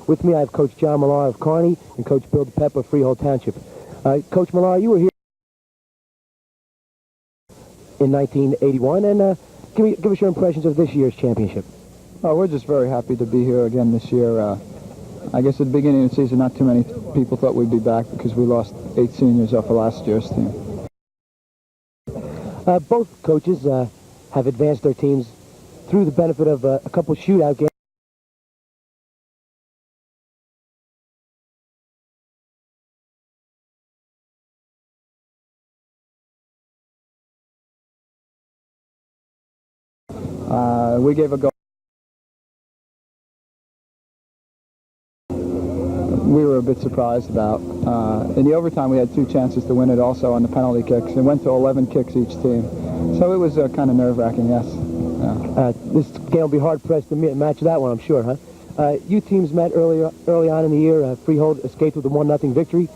With me, I have Coach John Millar of Kearney and Coach Bill DePep of Freehold Township. Coach Millar, you were here in 1981, and give us your impressions of this year's championship. We're just very happy to be here again this year. I guess at the beginning of the season, not too many people thought we'd be back because we lost 8 seniors off of last year's team. Both coaches have advanced their teams through the benefit of a couple shootout games. We gave a go. We were a bit surprised about. In the overtime, we had 2 chances to win it also on the penalty kicks. It went to 11 kicks each team. So it was kind of nerve-wracking, yes. Yeah. This game will be hard-pressed to match that one, I'm sure, huh? You teams met early on in the year. Freehold escaped with a 1-0 victory.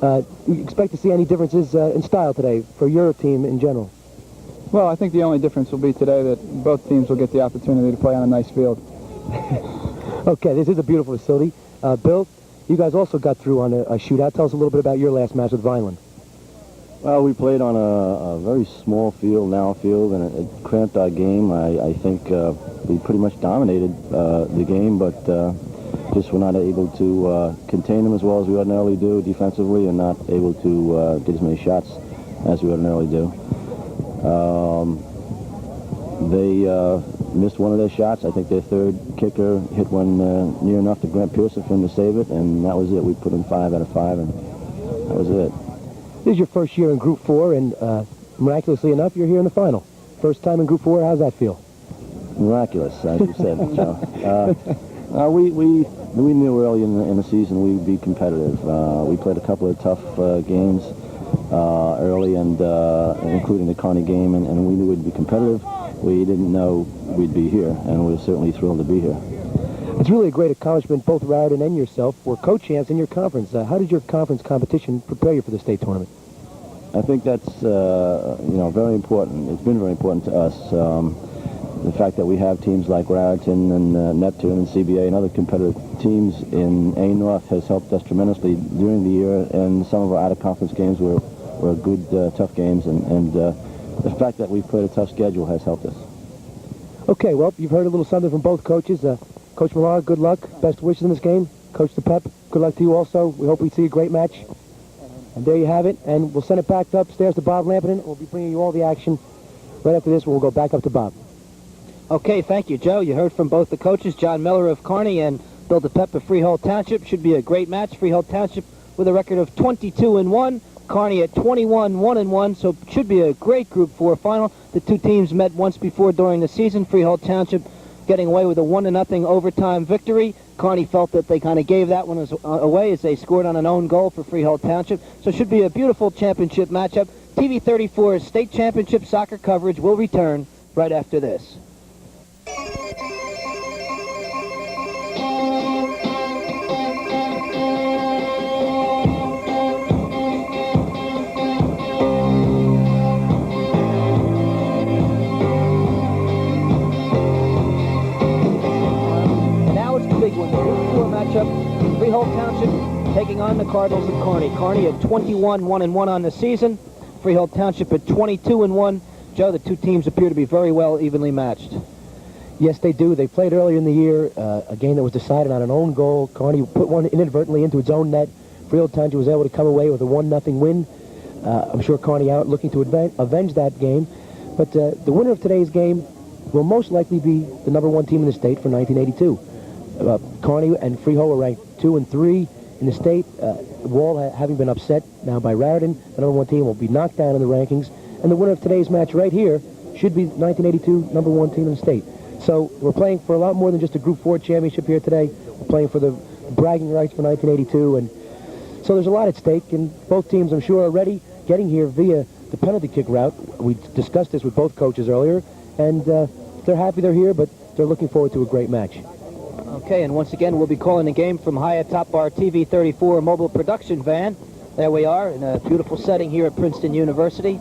You expect to see any differences in style today for your team in general? Well, I think the only difference will be today that both teams will get the opportunity to play on a nice field. Okay, this is a beautiful facility. Bill, you guys also got through on a shootout. Tell us a little bit about your last match with Vineland. Well, we played on a very small field, narrow field, and it cramped our game. I think we pretty much dominated the game, but just were not able to contain them as well as we ordinarily do defensively, and not able to get as many shots as we ordinarily do. They missed one of their shots. I think their third kicker hit one near enough to Grant Pearson for him to save it, and that was it. We put in 5 out of 5, and that was it. This is your first year in Group 4, and miraculously enough, you're here in the final. First time in Group 4, how's that feel? Miraculous, as you said, Joe. We knew early in the season we'd be competitive. We played a couple of tough games early, and including the Kearney game, and we knew we'd be competitive. We didn't know we'd be here, and we're certainly thrilled to be here. It's really a great accomplishment. Both Raritan and yourself were co-champs in your conference. How did your conference competition prepare you for the state tournament? I think that's very important. It's been very important to us. The fact that we have teams like Raritan and Neptune and CBA and other competitive teams in A North has helped us tremendously during the year, and some of our out-of-conference games were good, tough games, and the fact that we've played a tough schedule has helped us. Okay, well, you've heard a little something from both coaches. Coach Millar, good luck. Best wishes in this game. Coach DePep, good luck to you also. We hope we see a great match. And there you have it. And we'll send it back upstairs to Bob Lampeton. We'll be bringing you all the action. Right after this, we'll go back up to Bob. Okay, thank you, Joe. You heard from both the coaches, John Miller of Kearney and Bill DePep of Freehold Township. Should be a great match. Freehold Township with a record of 22-1. Kearney at 21-1-1, so it should be a great Group 4 final. The two teams met once before during the season. Freehold Township getting away with a 1-0 overtime victory. Kearney felt that they kind of gave that one away as they scored on an own goal for Freehold Township. So it should be a beautiful championship matchup. TV 34's state championship soccer coverage will return right after this. Freehold Township taking on the Cardinals of Kearney. Kearney at 21-1-1 on the season. Freehold Township at 22-1. Joe, the two teams appear to be very well evenly matched. Yes, they do. They played earlier in the year, a game that was decided on an own goal. Kearney put one inadvertently into its own net. Freehold Township was able to come away with a 1-0 win. I'm sure Kearney out looking to avenge that game. But the winner of today's game will most likely be the #1 team in the state for 1982. Kearney and Freehold were ranked 2 and 3 in the state. Wall having been upset now by Raritan, the #1 team will be knocked down in the rankings. And the winner of today's match right here should be 1982 #1 team in the state. So we're playing for a lot more than just a Group 4 championship here today. We're playing for the bragging rights for 1982. And so there's a lot at stake, and both teams, I'm sure, are ready, getting here via the penalty kick route. We discussed this with both coaches earlier, and they're happy they're here, but they're looking forward to a great match. Okay, and once again, we'll be calling the game from high atop our TV 34 mobile production van. There we are in a beautiful setting here at Princeton University.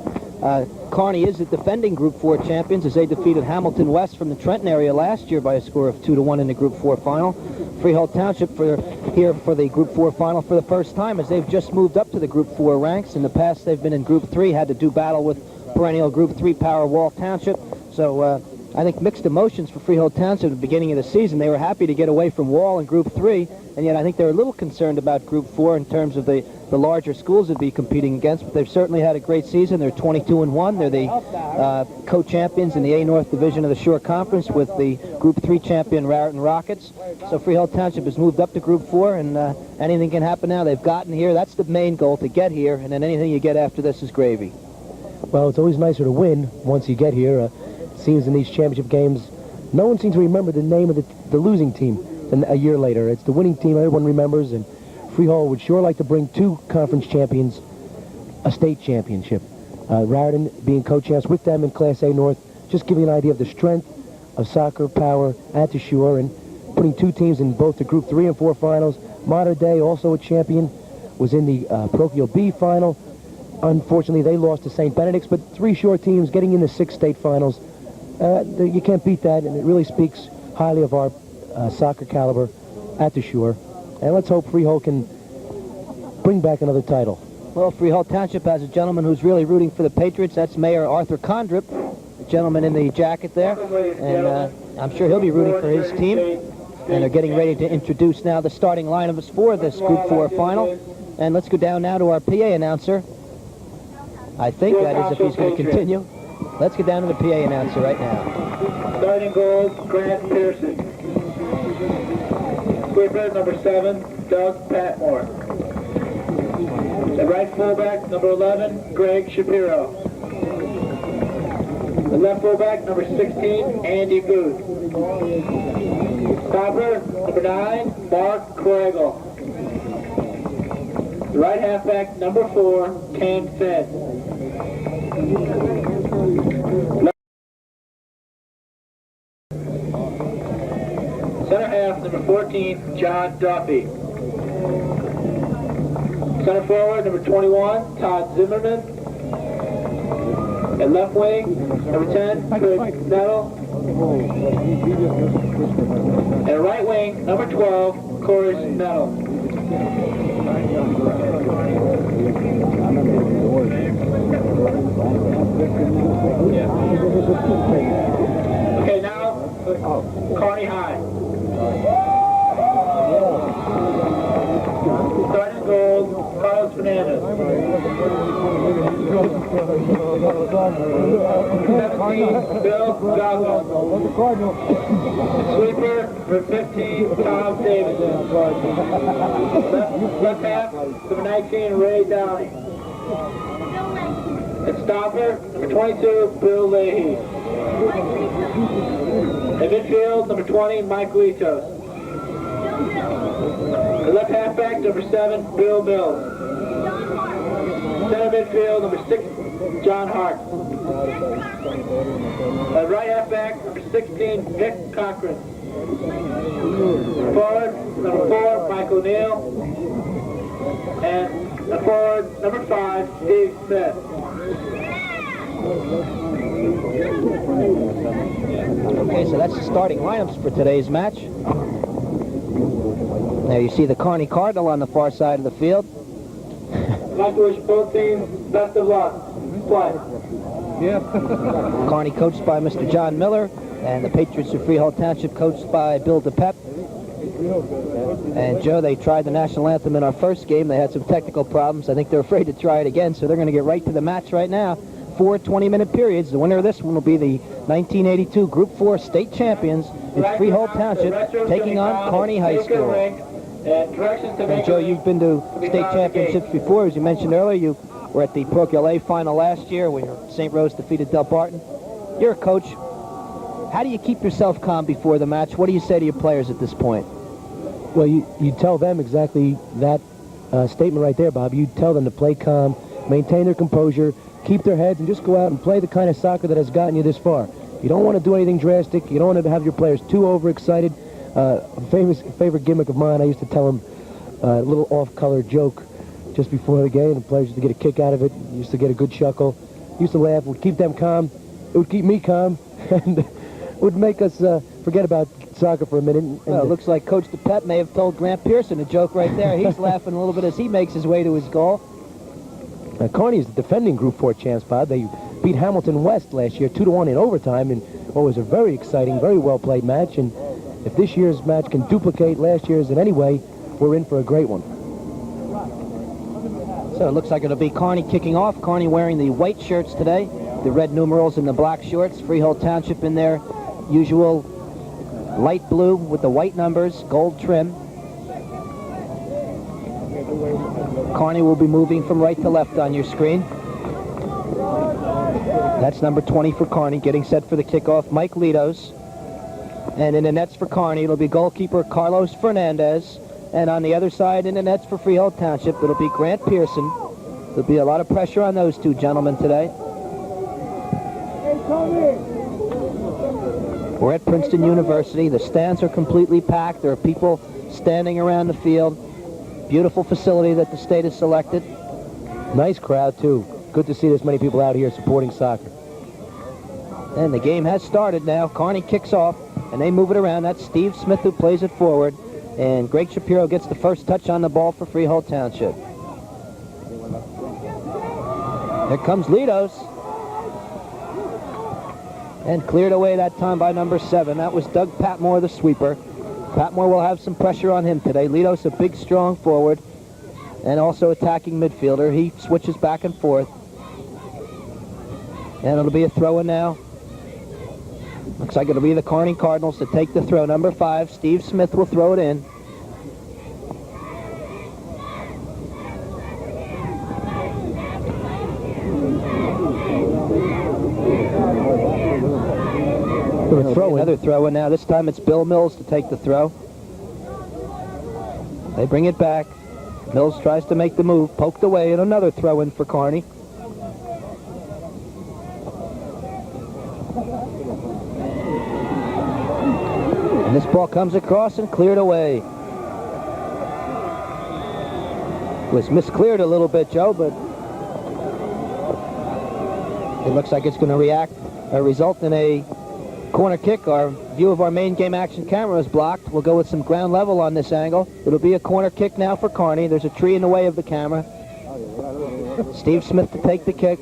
Kearney is the defending Group 4 champions as they defeated Hamilton West from the Trenton area last year by a score of 2-1 in the Group 4 final. Freehold Township here for the Group 4 final for the first time as they've just moved up to the Group 4 ranks. In the past, they've been in Group 3, had to do battle with perennial Group 3 Powerwall Township. So I think mixed emotions for Freehold Township at the beginning of the season. They were happy to get away from Wall in Group 3, and yet I think they're a little concerned about Group 4 in terms of the larger schools they'd be competing against, but they've certainly had a great season. They're 22-1. They're the co-champions in the A North Division of the Shore Conference with the Group 3 champion Raritan Rockets. So Freehold Township has moved up to Group 4, and anything can happen now. They've gotten here. That's the main goal, to get here, and then anything you get after this is gravy. Well, it's always nicer to win once you get here. It seems in these championship games, no one seems to remember the name of the losing team a year later. It's the winning team everyone remembers, and Freehold would sure like to bring two conference champions a state championship. Raritan being co-champs with them in Class A North, just giving you an idea of the strength of soccer power at the Shore, and putting two teams in both the Group 3 and 4 finals. Modern Day, also a champion, was in the Parochial B final. Unfortunately, they lost to St. Benedict's, but three Shore teams getting in the 6 state finals. You can't beat that, and it really speaks highly of our soccer caliber at the Shore. And let's hope Freehold can bring back another title. Well, Freehold Township has a gentleman who's really rooting for the Patriots. That's Mayor Arthur Condrip, the gentleman in the jacket there. And I'm sure he'll be rooting for his team. And they're getting ready to introduce now the starting lineups for this Group 4 final. And let's go down now to our PA announcer. I think that is if he's going to continue. Let's get down to the PA announcer right now. Starting goal, Grant Pearson. Sweeper, number 7, Doug Patmore. The right fullback, number 11, Greg Shapiro. The left fullback, number 16, Andy Booth. Stopper, number 9, Mark Corrigal. The right halfback, number 4, Ken Finn. Center half, number 14, John Duffy. Center forward, number 21, Todd Zimmerman. And left wing, number 10, Craig Nettle. And right wing, number 12, Corey Nettle. Okay, now, Kearney High. Starting goal, Carlos Fernandez. 17, Bill Goggle. Sweeper, number 15, Tom Davidson. Left half, number 19, Ray Downey. And stopper, number 22, Bill Leahy. In midfield, number 20, Mike Litos. The left halfback, number 7, Bill Mills. Center midfield, number 6, John Hart. The right halfback, number 16, Nick Cochran. Forward, number 4, Mike O'Neill. And the forward, number 5, Steve Smith. Okay, so that's the starting lineups for today's match. There you see the Kearney Cardinal on the far side of the field. I'd like to wish both teams best of luck. Play. Kearney coached by Mr. John Miller, and the Patriots of Freehold Township coached by Bill DePep. And Joe, they tried the national anthem in our first game. They had some technical problems. I think they're afraid to try it again, so they're going to get right to the match right now. 4 20-minute periods. The winner of this one will be the 1982 Group 4 state champions in Freehold Township, taking on Kearney High School. And Joe, you've been to state championships before. As you mentioned earlier, you were at the Parochial A final last year where St. Rose defeated Del Barton. You're a coach. How do you keep yourself calm before the match? What do you say to your players at this point? Well, you tell them exactly that statement right there, Bob. You tell them to play calm, maintain their composure, keep their heads, and just go out and play the kind of soccer that has gotten you this far. You don't want to do anything drastic. You don't want to have your players too overexcited. A favorite gimmick of mine, I used to tell them a little off-color joke just before the game. The players used to get a kick out of it, used to get a good chuckle. used to laugh, would keep them calm. It would keep me calm, and would make us forget about soccer for a minute. And, Well, it looks like Coach DePet may have told Grant Pearson a joke right there. He's laughing a little bit as he makes his way to his goal. Kearney is the defending Group 4 champs, Bob. They beat Hamilton West last year 2-1 in overtime in what was a very exciting, very well-played match. And if this year's match can duplicate last year's in any way, we're in for a great one. So it looks like it'll be Kearney kicking off. Kearney wearing the white shirts today, the red numerals and the black shorts. Freehold Township in their usual light blue with the white numbers, gold trim. Kearney will be moving from right to left on your screen. That's number 20 for Kearney, getting set for the kickoff, Mike Litos. And in the nets for Kearney, it'll be goalkeeper Carlos Fernandez. And on the other side, in the nets for Freehold Township, it'll be Grant Pearson. There'll be a lot of pressure on those two gentlemen today. We're at Princeton University. The stands are completely packed. There are people standing around the field. Beautiful facility that the state has selected. Nice crowd, too. Good to see this many people out here supporting soccer. And the game has started now. Kearney kicks off, and they move it around. That's Steve Smith who plays it forward. And Greg Shapiro gets the first touch on the ball for Freehold Township. Here comes Litos. And cleared away that time by number 7. That was Doug Patmore, the sweeper. Patmore will have some pressure on him today. Litos, a big, strong forward, and also attacking midfielder. He switches back and forth. And it'll be a throw-in now. Looks like it'll be the Kearney Cardinals to take the throw. Number 5, Steve Smith will throw it in. Another throw-in now. This time it's Bill Mills to take the throw. They bring it back. Mills tries to make the move. Poked away, and another throw-in for Kearney. And this ball comes across and cleared away. It was miscleared a little bit, Joe, but it looks like it's going to result in a corner kick. Our view of our main game action camera is blocked. We'll go with some ground level on this angle. It'll be a corner kick now for Kearney. There's a tree in the way of the camera. Steve Smith to take the kick.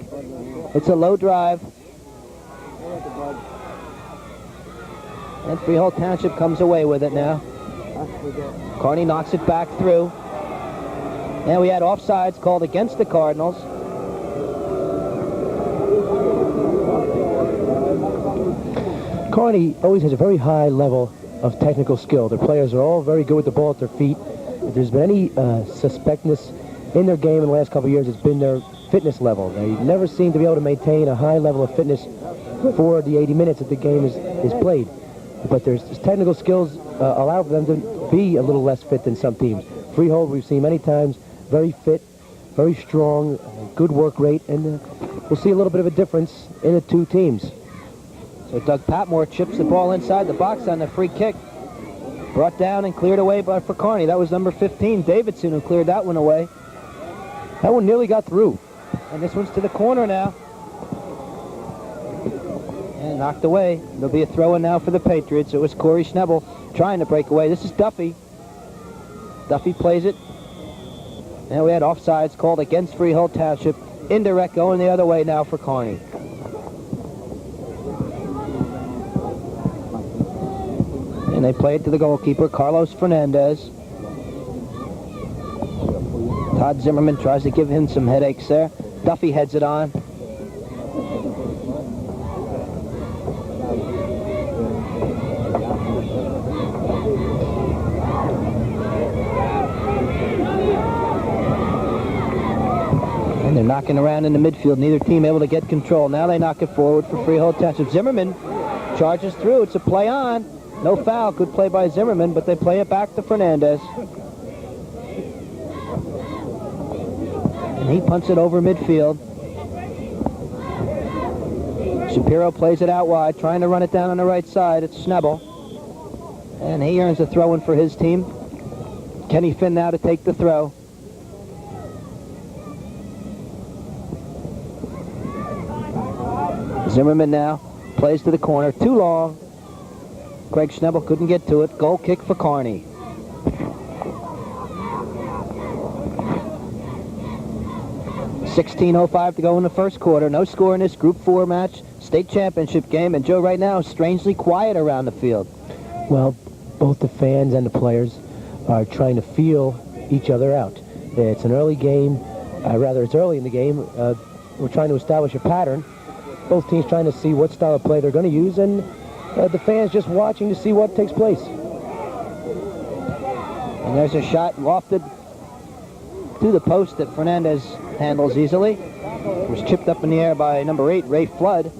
It's a low drive. And Freehold Township comes away with it now. Kearney knocks it back through. And we had offsides called against the Cardinals. Kearney always has a very high level of technical skill. Their players are all very good with the ball at their feet. If there's been any suspectness in their game in the last couple of years, it's been their fitness level. They never seem to be able to maintain a high level of fitness for the 80 minutes that the game is played. But their technical skills allow them to be a little less fit than some teams. Freehold, we've seen many times, very fit, very strong, good work rate, and we'll see a little bit of a difference in the two teams. So Doug Patmore chips the ball inside the box on the free kick. Brought down and cleared away for Kearney. That was number 15, Davidson, who cleared that one away. That one nearly got through. And this one's to the corner now. And knocked away. There'll be a throw-in now for the Patriots. It was Corey Schnebel trying to break away. This is Duffy. Duffy plays it. And we had offsides called against Freehold Township. Indirect going the other way now for Kearney. And they play it to the goalkeeper, Carlos Fernandez. Todd Zimmerman tries to give him some headaches there. Duffy heads it on. And they're knocking around in the midfield. Neither team able to get control. Now they knock it forward for Freehold Township. Zimmerman charges through. It's a play on. No foul. Good play by Zimmerman, but they play it back to Fernandez. And he punts it over midfield. Shapiro plays it out wide, trying to run it down on the right side. It's Schnebel. And he earns a throw-in for his team. Kenny Finn now to take the throw. Zimmerman now plays to the corner. Too long. Greg Schnebel couldn't get to it. Goal kick for Kearney. .16:05 to go in the first quarter. No score in this Group 4 match, state championship game. And Joe, right now, strangely quiet around the field. Well, both the fans and the players are trying to feel each other out. It's an early game. It's early in the game. We're trying to establish a pattern. Both teams trying to see what style of play they're going to use, and the fans just watching to see what takes place. And there's a shot lofted to the post that Fernandez handles easily. It was chipped up in the air by number 8, Ray Flood.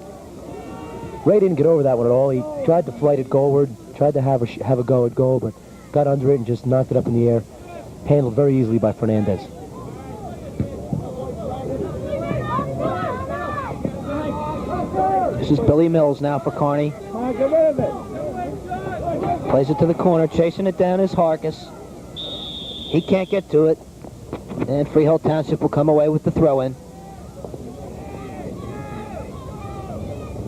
Ray didn't get over that one at all. He tried to flight it goalward, tried to have a go at goal, but got under it and just knocked it up in the air. Handled very easily by Fernandez. This is Billy Mills now for Kearney. Plays it to the corner, chasing it down is Harkis. He can't get to it. And Freehold Township will come away with the throw-in.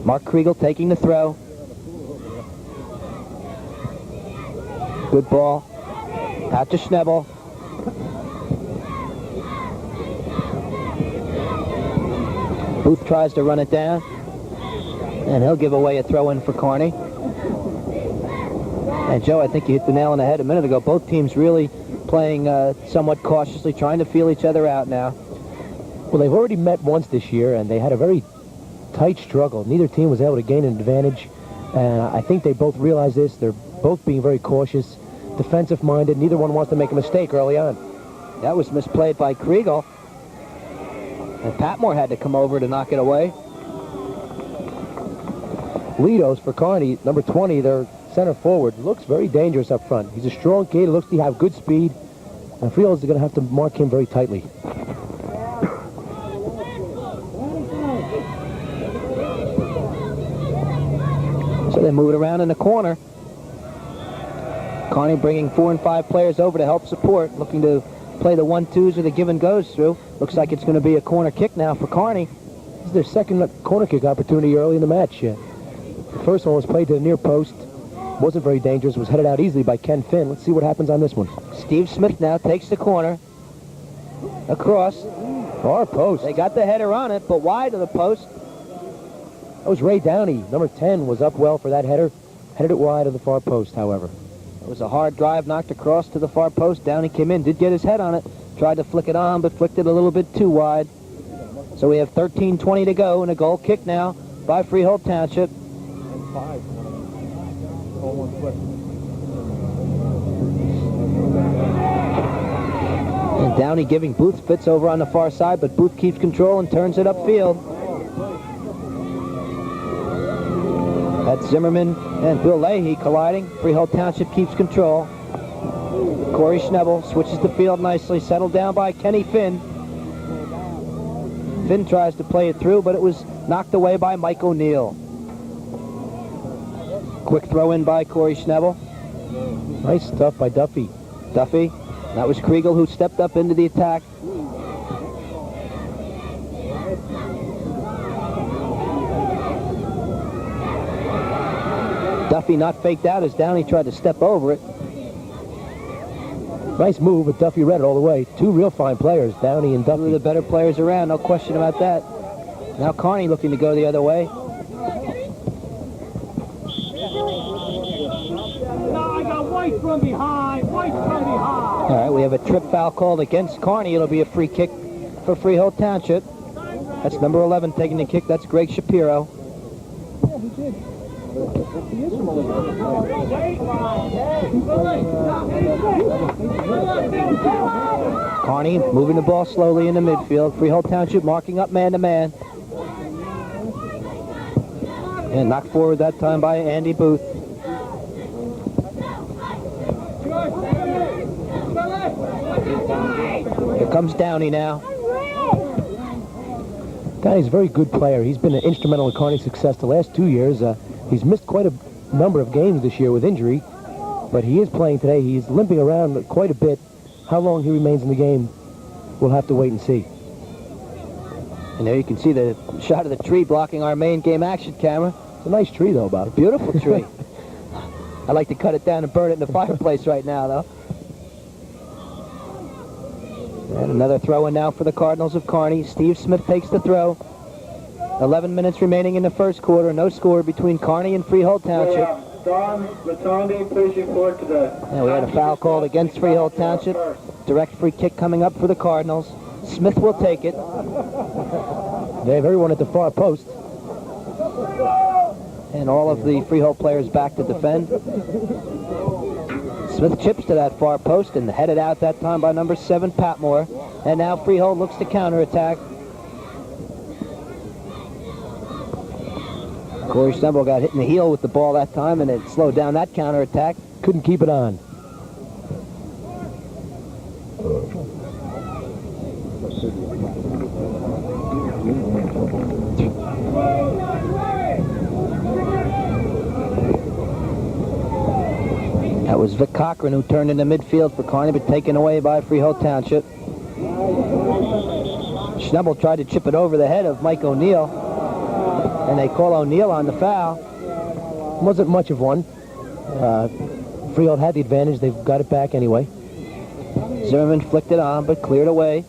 Mark Kriegel taking the throw. Good ball. Out to Schnebel. Booth tries to run it down. And he'll give away a throw-in for Kearney. And Joe, I think you hit the nail on the head a minute ago. Both teams really playing somewhat cautiously, trying to feel each other out now. Well, they've already met once this year, and they had a very tight struggle. Neither team was able to gain an advantage, and I think they both realize this. They're both being very cautious, defensive-minded. Neither one wants to make a mistake early on. That was misplayed by Kriegel. And Patmore had to come over to knock it away. Litos for Kearney, number 20, their center forward, looks very dangerous up front. He's a strong kid, looks to have good speed, and Freehold's going to have to mark him very tightly. So they move it around in the corner. Kearney bringing 4 and 5 players over to help support, looking to play the 1-2s or the give and goes through. Looks like it's going to be a corner kick now for Kearney. This is their second corner kick opportunity early in the match. The first one was played to the near post. Wasn't very dangerous. Was headed out easily by Ken Finn. Let's see what happens on this one. Steve Smith now takes the corner. Across. Far post. They got the header on it, but wide of the post. That was Ray Downey. Number 10 was up well for that header. Headed it wide of the far post, however. It was a hard drive knocked across to the far post. Downey came in, did get his head on it. Tried to flick it on, but flicked it a little bit too wide. So we have 13:20 to go, and a goal kick now by Freehold Township. And Downey giving Booth fits over on the far side, but Booth keeps control and turns it upfield. That's Zimmerman and Bill Leahy colliding. Freehold Township keeps control. Corey Schnebel switches the field nicely, settled down by Kenny Finn. Finn tries to play it through, but it was knocked away by Mike O'Neill. Quick throw in by Corey Schnebel. Nice stuff by Duffy. Duffy. That was Kriegel who stepped up into the attack. Duffy not faked out as Downey tried to step over it. Nice move, but Duffy read it all the way. Two real fine players, Downey and Duffy. Two of the better players around, no question about that. Now Kearney looking to go the other way. White from behind. All right, we have a trip foul called against Kearney. It'll be a free kick for Freehold Township. That's number 11 taking the kick. That's Greg Shapiro. Kearney moving the ball slowly in the midfield. Freehold Township marking up man-to-man. And knocked forward that time by Andy Booth. Here comes Downey now. Downey's a very good player. He's been instrumental in Kearney's success the last 2 years. He's missed quite a number of games this year with injury, but he is playing today. He's limping around quite a bit. How long he remains in the game, we'll have to wait and see. And there you can see the shot of the tree blocking our main game action camera. It's a nice tree, though, Bob. Beautiful tree. I'd like to cut it down and burn it in the fireplace right now, though. And another throw in now for the Cardinals of Kearney. Steve Smith takes the throw. 11 minutes remaining in the first quarter. No score between Kearney and Freehold Township. Don Latonde, please report to the... And we had a foul called against Freehold Township. Direct free kick coming up for the Cardinals. Smith will take it. They have everyone at the far post. And all of the Freehold players back to defend. Smith chips to that far post and headed out that time by number 7, Patmore. And now Freehold looks to counterattack. Corey Schnebel got hit in the heel with the ball that time, and it slowed down that counterattack. Couldn't keep it on. That was Vic Cochran who turned into midfield for Kearney, but taken away by Freehold Township. Schnebel tried to chip it over the head of Mike O'Neill, and they call O'Neill on the foul. Wasn't much of one. Freehold had the advantage. They've got it back anyway. Zimmerman flicked it on, but cleared away.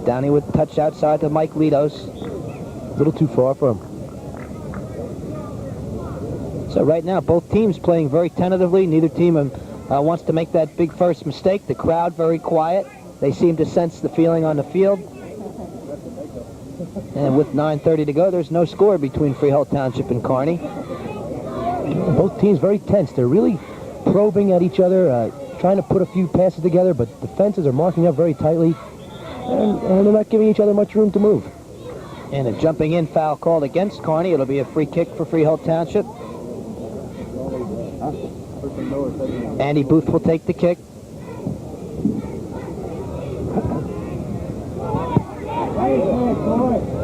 Downey with touch outside to Mike Litos. A little too far for him. So right now, both teams playing very tentatively. Neither team wants to make that big first mistake. The crowd very quiet. They seem to sense the feeling on the field. And with 9:30 to go, there's no score between Freehold Township and Kearney. Both teams very tense. They're really probing at each other, trying to put a few passes together, but the fences are marking up very tightly, and they're not giving each other much room to move. And a jumping in foul called against Kearney. It'll be a free kick for Freehold Township. Andy Booth will take the kick.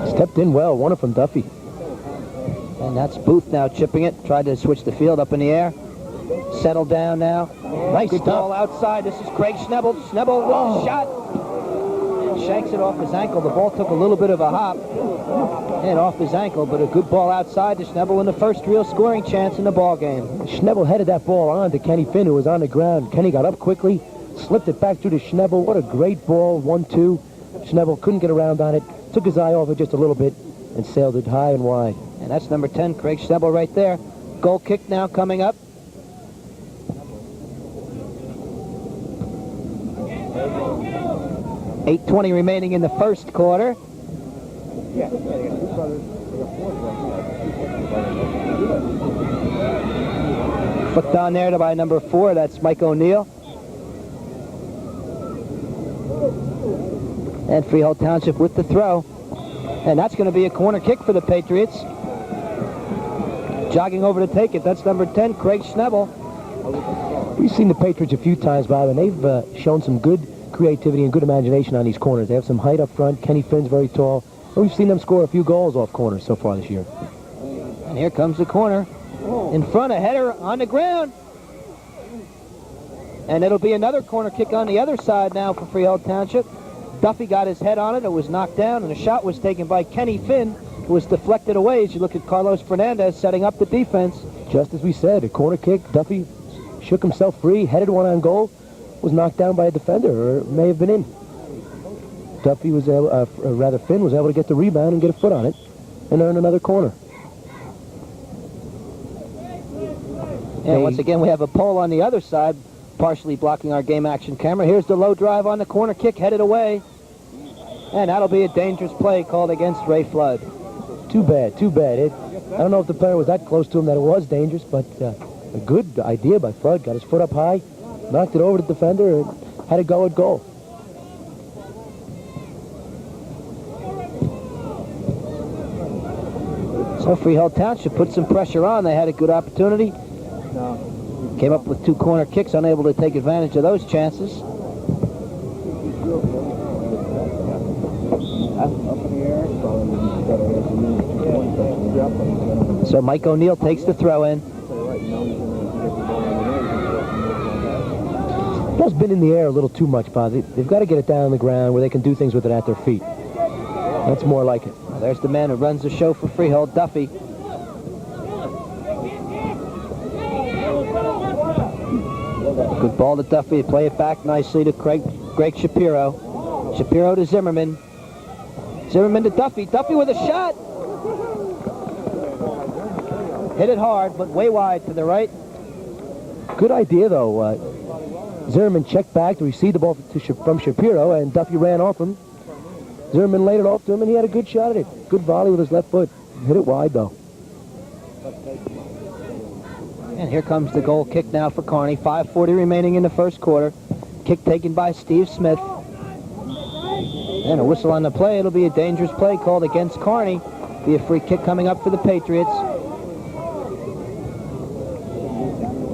Stepped in well, won it from Duffy. And that's Booth now chipping it. Tried to switch the field up in the air. Settled down now. Nice ball outside. This is Craig Schnebel. Schnebel with the shot. And shanks it off his ankle. The ball took a little bit of a hop. And off his ankle, but a good ball outside to Schnebel in the first real scoring chance in the ball game. Schnebel headed that ball on to Kenny Finn, who was on the ground. Kenny got up quickly, slipped it back through to Schnebel. What a great ball, 1-2. Schnebel couldn't get around on it, took his eye off it just a little bit, and sailed it high and wide. And that's number 10, Craig Schnebel right there. Goal kick now coming up. .8:20 remaining in the first quarter. Flicked on there by number 4, that's Mike O'Neill. And Freehold Township with the throw. And that's going to be a corner kick for the Patriots. Jogging over to take it, that's number 10, Craig Schnebel. We've seen the Patriots a few times, Bob, and they've shown some good creativity and good imagination on these corners. They have some height up front. Kenny Finn's very tall. And we've seen them score a few goals off corners so far this year. And here comes the corner. In front, a header on the ground. And it'll be another corner kick on the other side now for Freehold Township. Duffy got his head on it. It was knocked down, and a shot was taken by Kenny Finn, who was deflected away as you look at Carlos Fernandez setting up the defense. Just as we said, a corner kick. Duffy shook himself free, headed one on goal, was knocked down by a defender, or it may have been in. Duffy was able, Finn was able to get the rebound and get a foot on it and earn another corner. And once again, we have a pole on the other side, partially blocking our game action camera. Here's the low drive on the corner kick, headed away. And that'll be a dangerous play called against Ray Flood. Too bad, too bad. I don't know if the player was that close to him that it was dangerous, but a good idea by Flood. Got his foot up high, knocked it over the defender, and had it go at goal. So Freehold Township put some pressure on. They had a good opportunity. Came up with 2 corner kicks, unable to take advantage of those chances. So Mike O'Neill takes the throw in. Ball's been in the air a little too much, Bob. They've got to get it down on the ground where they can do things with it at their feet. That's more like it. Well, there's the man who runs the show for Freehold, Duffy. Good ball to Duffy. Play it back nicely to Greg Shapiro. Shapiro to Zimmerman. Zimmerman to Duffy. Duffy with a shot. Hit it hard, but way wide to the right. Good idea, though. Zimmerman checked back to receive the ball from Shapiro, and Duffy ran off him. Zimmerman laid it off to him, and he had a good shot at it. Good volley with his left foot. Hit it wide, though. And here comes the goal kick now for Kearney. 5:40 remaining in the first quarter. Kick taken by Steve Smith. And a whistle on the play. It'll be a dangerous play called against Kearney. Be a free kick coming up for the Patriots.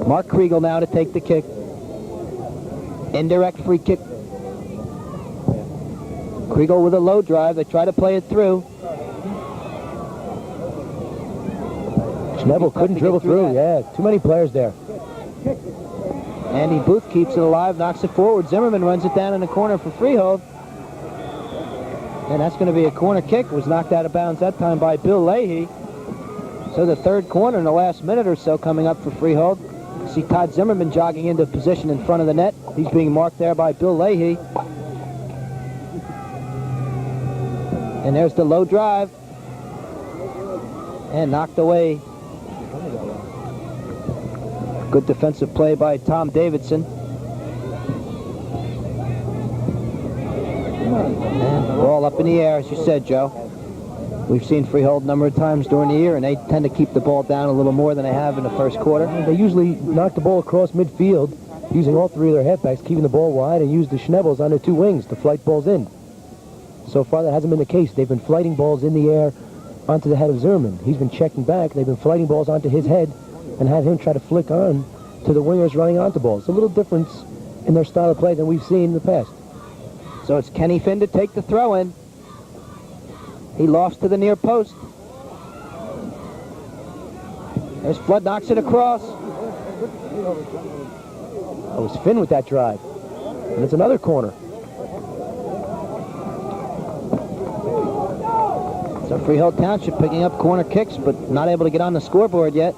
Mark Kriegel now to take the kick. Indirect free kick. Kriegel with a low drive. They try to play it through. Schnebel couldn't dribble through. Yeah, too many players there. Andy Booth keeps it alive, knocks it forward. Zimmerman runs it down in the corner for Freehold. And that's going to be a corner kick. Was knocked out of bounds that time by Bill Leahy. So the third corner in the last minute or so coming up for Freehold. See Todd Zimmerman jogging into position in front of the net. He's being marked there by Bill Leahy. And there's the low drive. And knocked away. Good defensive play by Tom Davidson. And the ball up in the air, as you said, Joe. We've seen Freehold a number of times during the year, and they tend to keep the ball down a little more than they have in the first quarter. They usually knock the ball across midfield, using all three of their halfbacks, keeping the ball wide, and use the Schnebels on their two wings to flight balls in. So far, that hasn't been the case. They've been flighting balls in the air onto the head of Zimmerman. He's been checking back. They've been flighting balls onto his head and had him try to flick on to the wingers running onto balls. It's a little difference in their style of play than we've seen in the past. So it's Kenny Finn to take the throw in. He lost to the near post. There's Flood, knocks it across. It was Finn with that drive. And it's another corner. So Freehold Township picking up corner kicks, but not able to get on the scoreboard yet.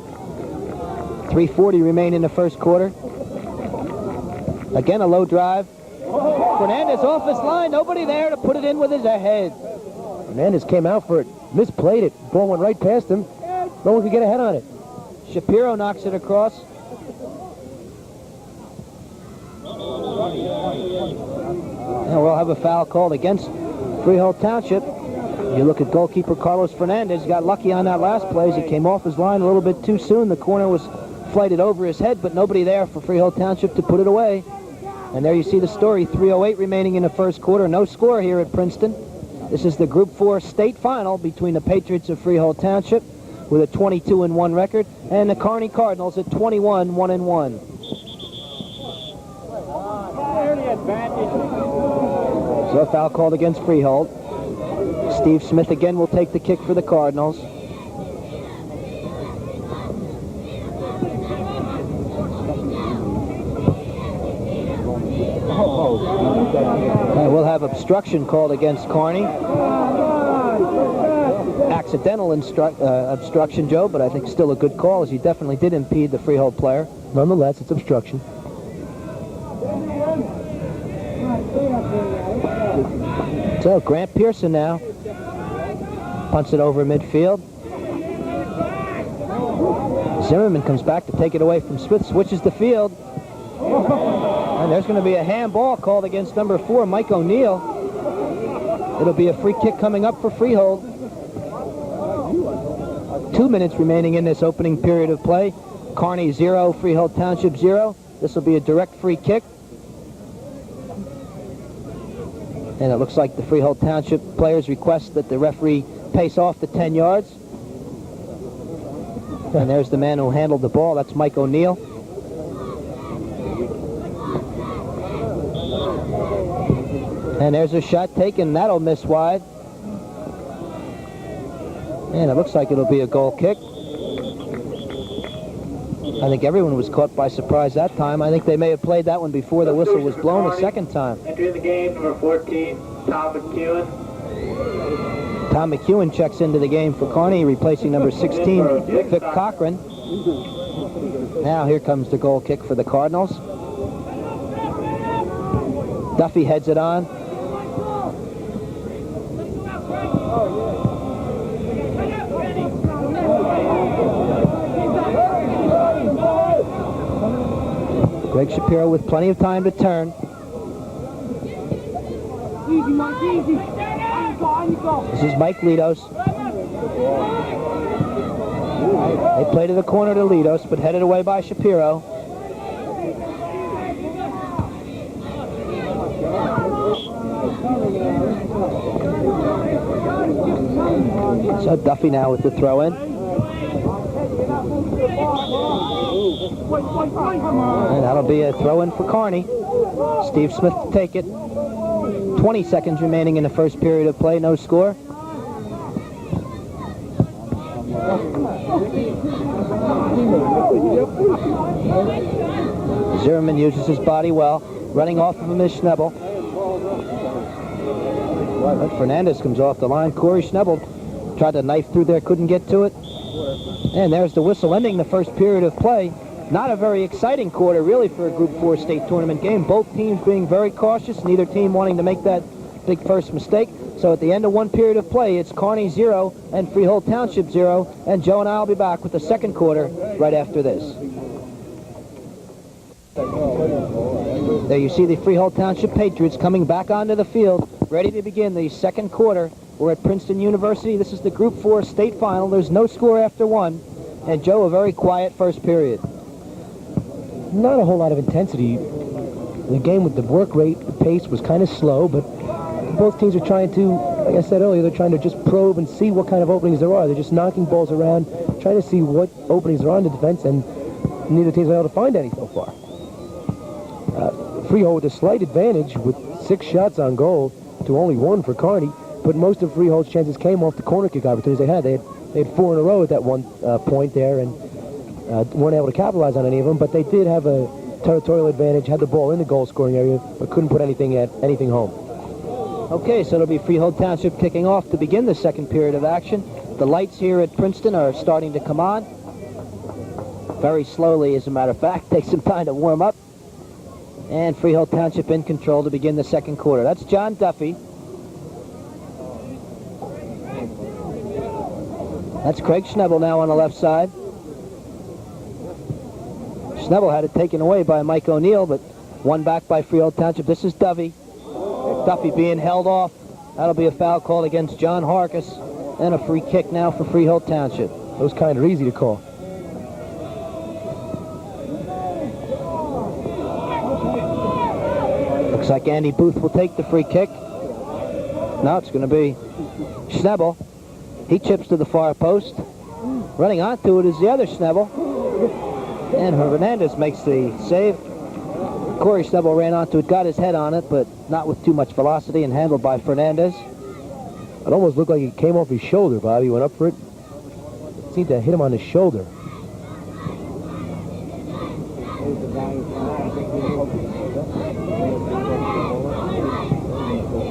3:40 remain in the first quarter. Again, a low drive. Fernandez off his line. Nobody there to put it in with his head. Fernandez came out for it, misplayed it. Ball went right past him. No one could get ahead on it. Shapiro knocks it across. And we'll have a foul called against Freehold Township. You look at goalkeeper Carlos Fernandez. He got lucky on that last play as he came off his line a little bit too soon. The corner was flighted over his head, but nobody there for Freehold Township to put it away. And there you see the story. 3:08 remaining in the first quarter. No score here at Princeton. This is the Group 4 state final between the Patriots of Freehold Township with a 22-1 record and the Kearney Cardinals at 21-1-1. So a foul called against Freehold. Steve Smith again will take the kick for the Cardinals. And we'll have obstruction called against Kearney. Accidental obstruction, Joe, but I think still a good call as he definitely did impede the Freehold player. Nonetheless, it's obstruction. So Grant Pearson now punts it over midfield. Zimmerman comes back to take it away from Smith, switches the field. And there's going to be a handball called against number 4, Mike O'Neill. It'll be a free kick coming up for Freehold. 2 minutes remaining in this opening period of play. Kearney 0, Freehold Township 0. This will be a direct free kick. And it looks like the Freehold Township players request that the referee pace off the 10 yards. And there's the man who handled the ball. That's Mike O'Neill. And there's a shot taken. That'll miss wide. And it looks like it'll be a goal kick. I think everyone was caught by surprise that time. I think they may have played that one before the whistle was blown a second time. Entering the game, number 14, Tom McEwen. Tom McEwen checks into the game for Kearney, replacing number 16, Vic Cochran. Now here comes the goal kick for the Cardinals. Duffy heads it on. Greg Shapiro with plenty of time to turn. This is Mike Litos. They play to the corner to Litos, but headed away by Shapiro. So Duffy now with the throw-in. And that'll be a throw-in for Kearney. Steve Smith to take it. 20 seconds remaining in the first period of play, no score. Zimmerman uses his body well, running off of him is Schnebel. But Fernandez comes off the line. Corey Schnebel tried to knife through there, couldn't get to it. And there's the whistle ending the first period of play. Not a very exciting quarter, really, for a Group 4 state tournament game. Both teams being very cautious, neither team wanting to make that big first mistake. So at the end of one period of play, it's Kearney 0 and Freehold Township 0. And Joe and I will be back with the second quarter right after this. There you see the Freehold Township Patriots coming back onto the field, ready to begin the second quarter. We're at Princeton University. This is the Group 4 state final. There's no score after one. And Joe, a very quiet first period. Not a whole lot of intensity. The game with the work rate, the pace was kind of slow, but both teams are trying to, like I said earlier, they're trying to just probe and see what kind of openings there are. They're just knocking balls around, trying to see what openings there are in the defense, and neither team's been able to find any so far. Freehold with a slight advantage with 6 shots on goal to only 1 for Kearney, but most of Freehold's chances came off the corner kick opportunities they had. They had 4 in a row at that one point there, and weren't able to capitalize on any of them, but they did have a territorial advantage, had the ball in the goal-scoring area, but couldn't put anything home. Okay, so it'll be Freehold Township kicking off to begin the second period of action. The lights here at Princeton are starting to come on. Very slowly, as a matter of fact. Takes some time to warm up. And Freehold Township in control to begin the second quarter. That's John Duffy. That's Craig Schnebel now on the left side. Schnebel had it taken away by Mike O'Neill, but won back by Freehold Township. This is Duffy. Duffy being held off. That'll be a foul called against John Harkis. And a free kick now for Freehold Township. Those kind of easy to call. Looks like Andy Booth will take the free kick. Now it's going to be Schnebel. He chips to the far post. Running onto it is the other Schnebel. And Hernandez makes the save. Corey Schnebel ran onto it, got his head on it, but not with too much velocity, and handled by Fernandez. It almost looked like it came off his shoulder, Bob. He went up for it. It seemed to hit him on his shoulder.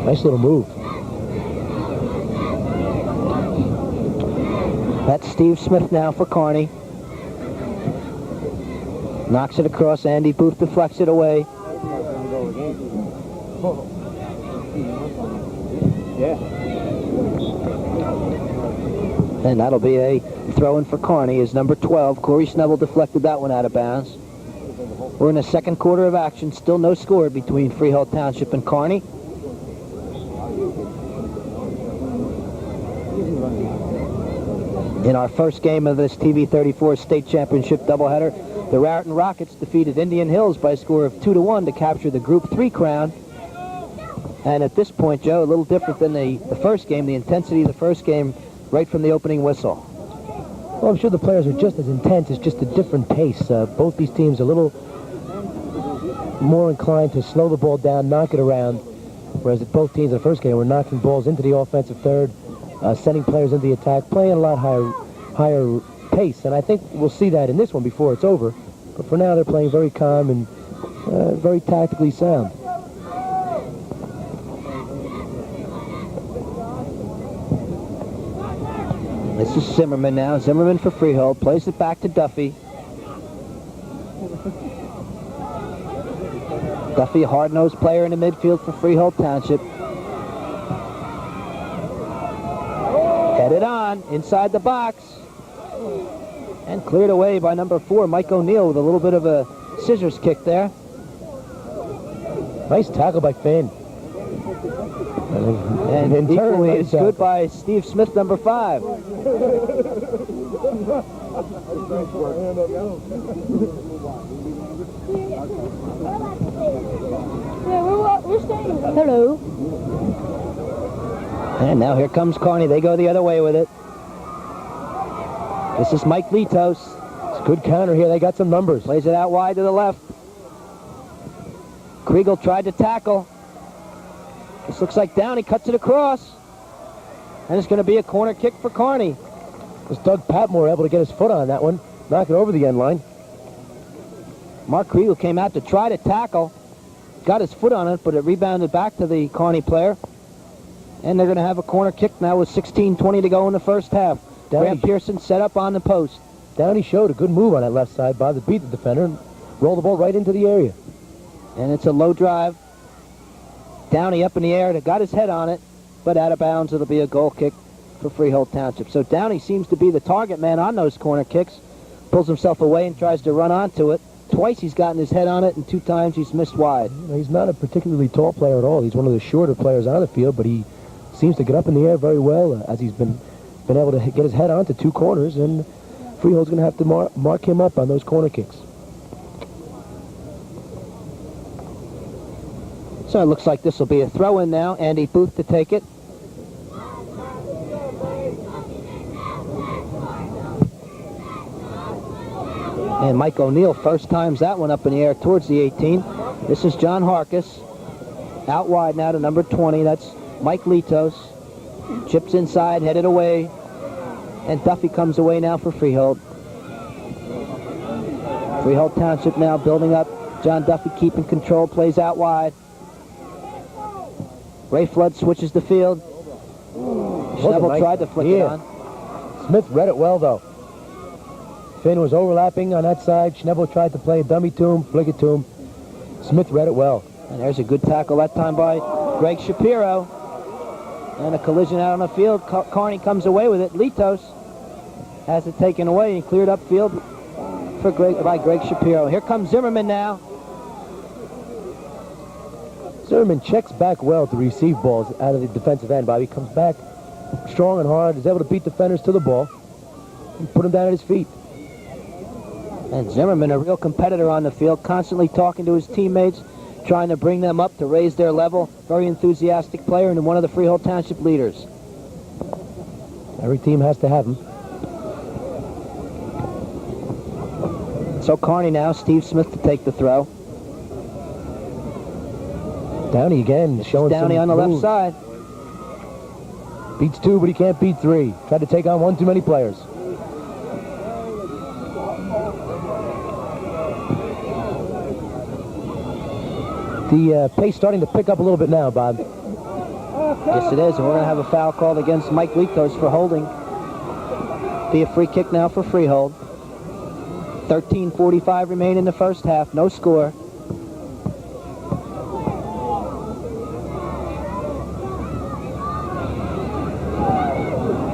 Nice little move. That's Steve Smith now for Kearney. Knocks it across. Andy Booth deflects it away. And that'll be a throw-in for Kearney. Is number 12. Corey Schnebel deflected that one out of bounds. We're in the second quarter of action. Still no score between Freehold Township and Kearney. In our first game of this TV 34 State Championship doubleheader, the Raritan Rockets defeated Indian Hills by a score of 2-1 to capture the Group 3 crown. And at this point, Joe, a little different than the first game, the intensity of the first game right from the opening whistle. Well, I'm sure the players are just as intense. It's just a different pace. Both these teams a little more inclined to slow the ball down, knock it around, whereas both teams in the first game were knocking balls into the offensive third, sending players into the attack, playing a lot higher pace, and I think we'll see that in this one before it's over. But for now, they're playing very calm and very tactically sound. This is Zimmerman now. Zimmerman for Freehold. Plays it back to Duffy. Duffy, a hard-nosed player in the midfield for Freehold Township. Headed on, inside the box. And cleared away by number 4, Mike O'Neill, with a little bit of a scissors kick there. Nice tackle by Finn. And in turn, equally nice as good by Steve Smith, number 5. Hello. And now here comes Kearney. They go the other way with it. This is Mike Litos. It's a good counter here. They got some numbers. Plays it out wide to the left. Kriegel tried to tackle. This looks like Downey cuts it across. And it's going to be a corner kick for Kearney. Was Doug Patmore able to get his foot on that one, knock it over the end line? Mark Kriegel came out to try to tackle. Got his foot on it, but it rebounded back to the Kearney player. And they're going to have a corner kick now with 16:20 to go in the first half. Graham Pearson set up on the post. Downey showed a good move on that left side, Bob, to beat the defender and roll the ball right into the area. And it's a low drive. Downey up in the air, got his head on it, but out of bounds. It'll be a goal kick for Freehold Township. So Downey seems to be the target man on those corner kicks. Pulls himself away and tries to run onto it. Twice he's gotten his head on it, and 2 times he's missed wide. He's not a particularly tall player at all. He's one of the shorter players on the field, but he seems to get up in the air very well as he's been able to get his head onto 2 corners, and Freehold's going to have to mark him up on those corner kicks. So it looks like this will be a throw-in now. Andy Booth to take it. And Mike O'Neill first times that one up in the air towards the 18. This is John Harkis. Out wide now to number 20. That's Mike Litos. Chips inside, headed away. And Duffy comes away now for Freehold. Freehold Township now building up. John Duffy keeping control, plays out wide. Ray Flood switches the field. Schnebel tried to flick it on. Smith read it well, though. Finn was overlapping on that side. Schnebel tried to play a dummy to him, flick it to him. Smith read it well. And there's a good tackle that time by Greg Shapiro. And a collision out on the field. Kearney comes away with it. Litos has it taken away and cleared upfield by Greg Shapiro. Here comes Zimmerman now. Zimmerman checks back well to receive balls out of the defensive end, Bobby. Comes back strong and hard, is able to beat defenders to the ball and put him down at his feet. And Zimmerman, a real competitor on the field, constantly talking to his teammates, trying to bring them up to raise their level. Very enthusiastic player and one of the Freehold Township leaders. Every team has to have him. So Kearney now, Steve Smith to take the throw. Downey again, showing Downey on the left side. Beats 2, but he can't beat 3. Tried to take on 1 too many players. The pace starting to pick up a little bit now, Bob. Yes, it is, and we're going to have a foul called against Mike Litos for holding. Be a free kick now for Freehold. 13:45 remain in the first half, no score.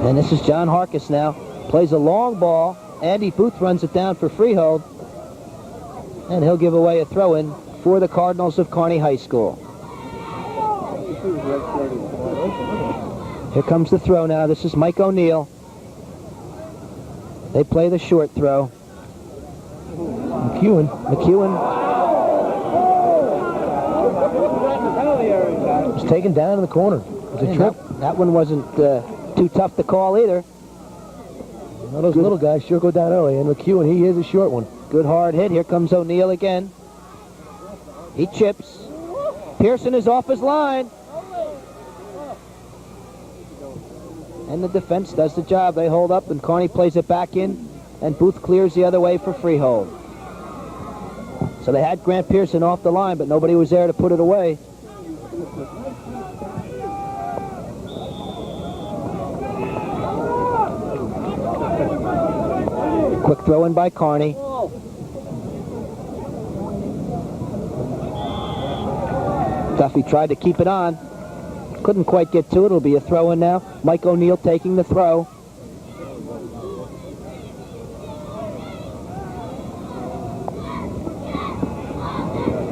And this is John Harkis now. Plays a long ball. Andy Booth runs it down for Freehold. And he'll give away a throw-in for the Cardinals of Kearney High School. Here comes the throw now. This is Mike O'Neill. They play the short throw. McEwen was taken down in the corner. It was a trip. That one wasn't too tough to call either. Well, those little guys sure go down early, and McEwen, he is a short one. Good hard hit. Here comes O'Neill again. He chips. Pearson is off his line. And the defense does the job. They hold up, and Kearney plays it back in and Booth clears the other way for Freehold. So they had Grant Pearson off the line, but nobody was there to put it away. Quick throw in by Carney. Duffy tried to keep it on. Couldn't quite get to it. It'll be a throw in now. Mike O'Neill taking the throw.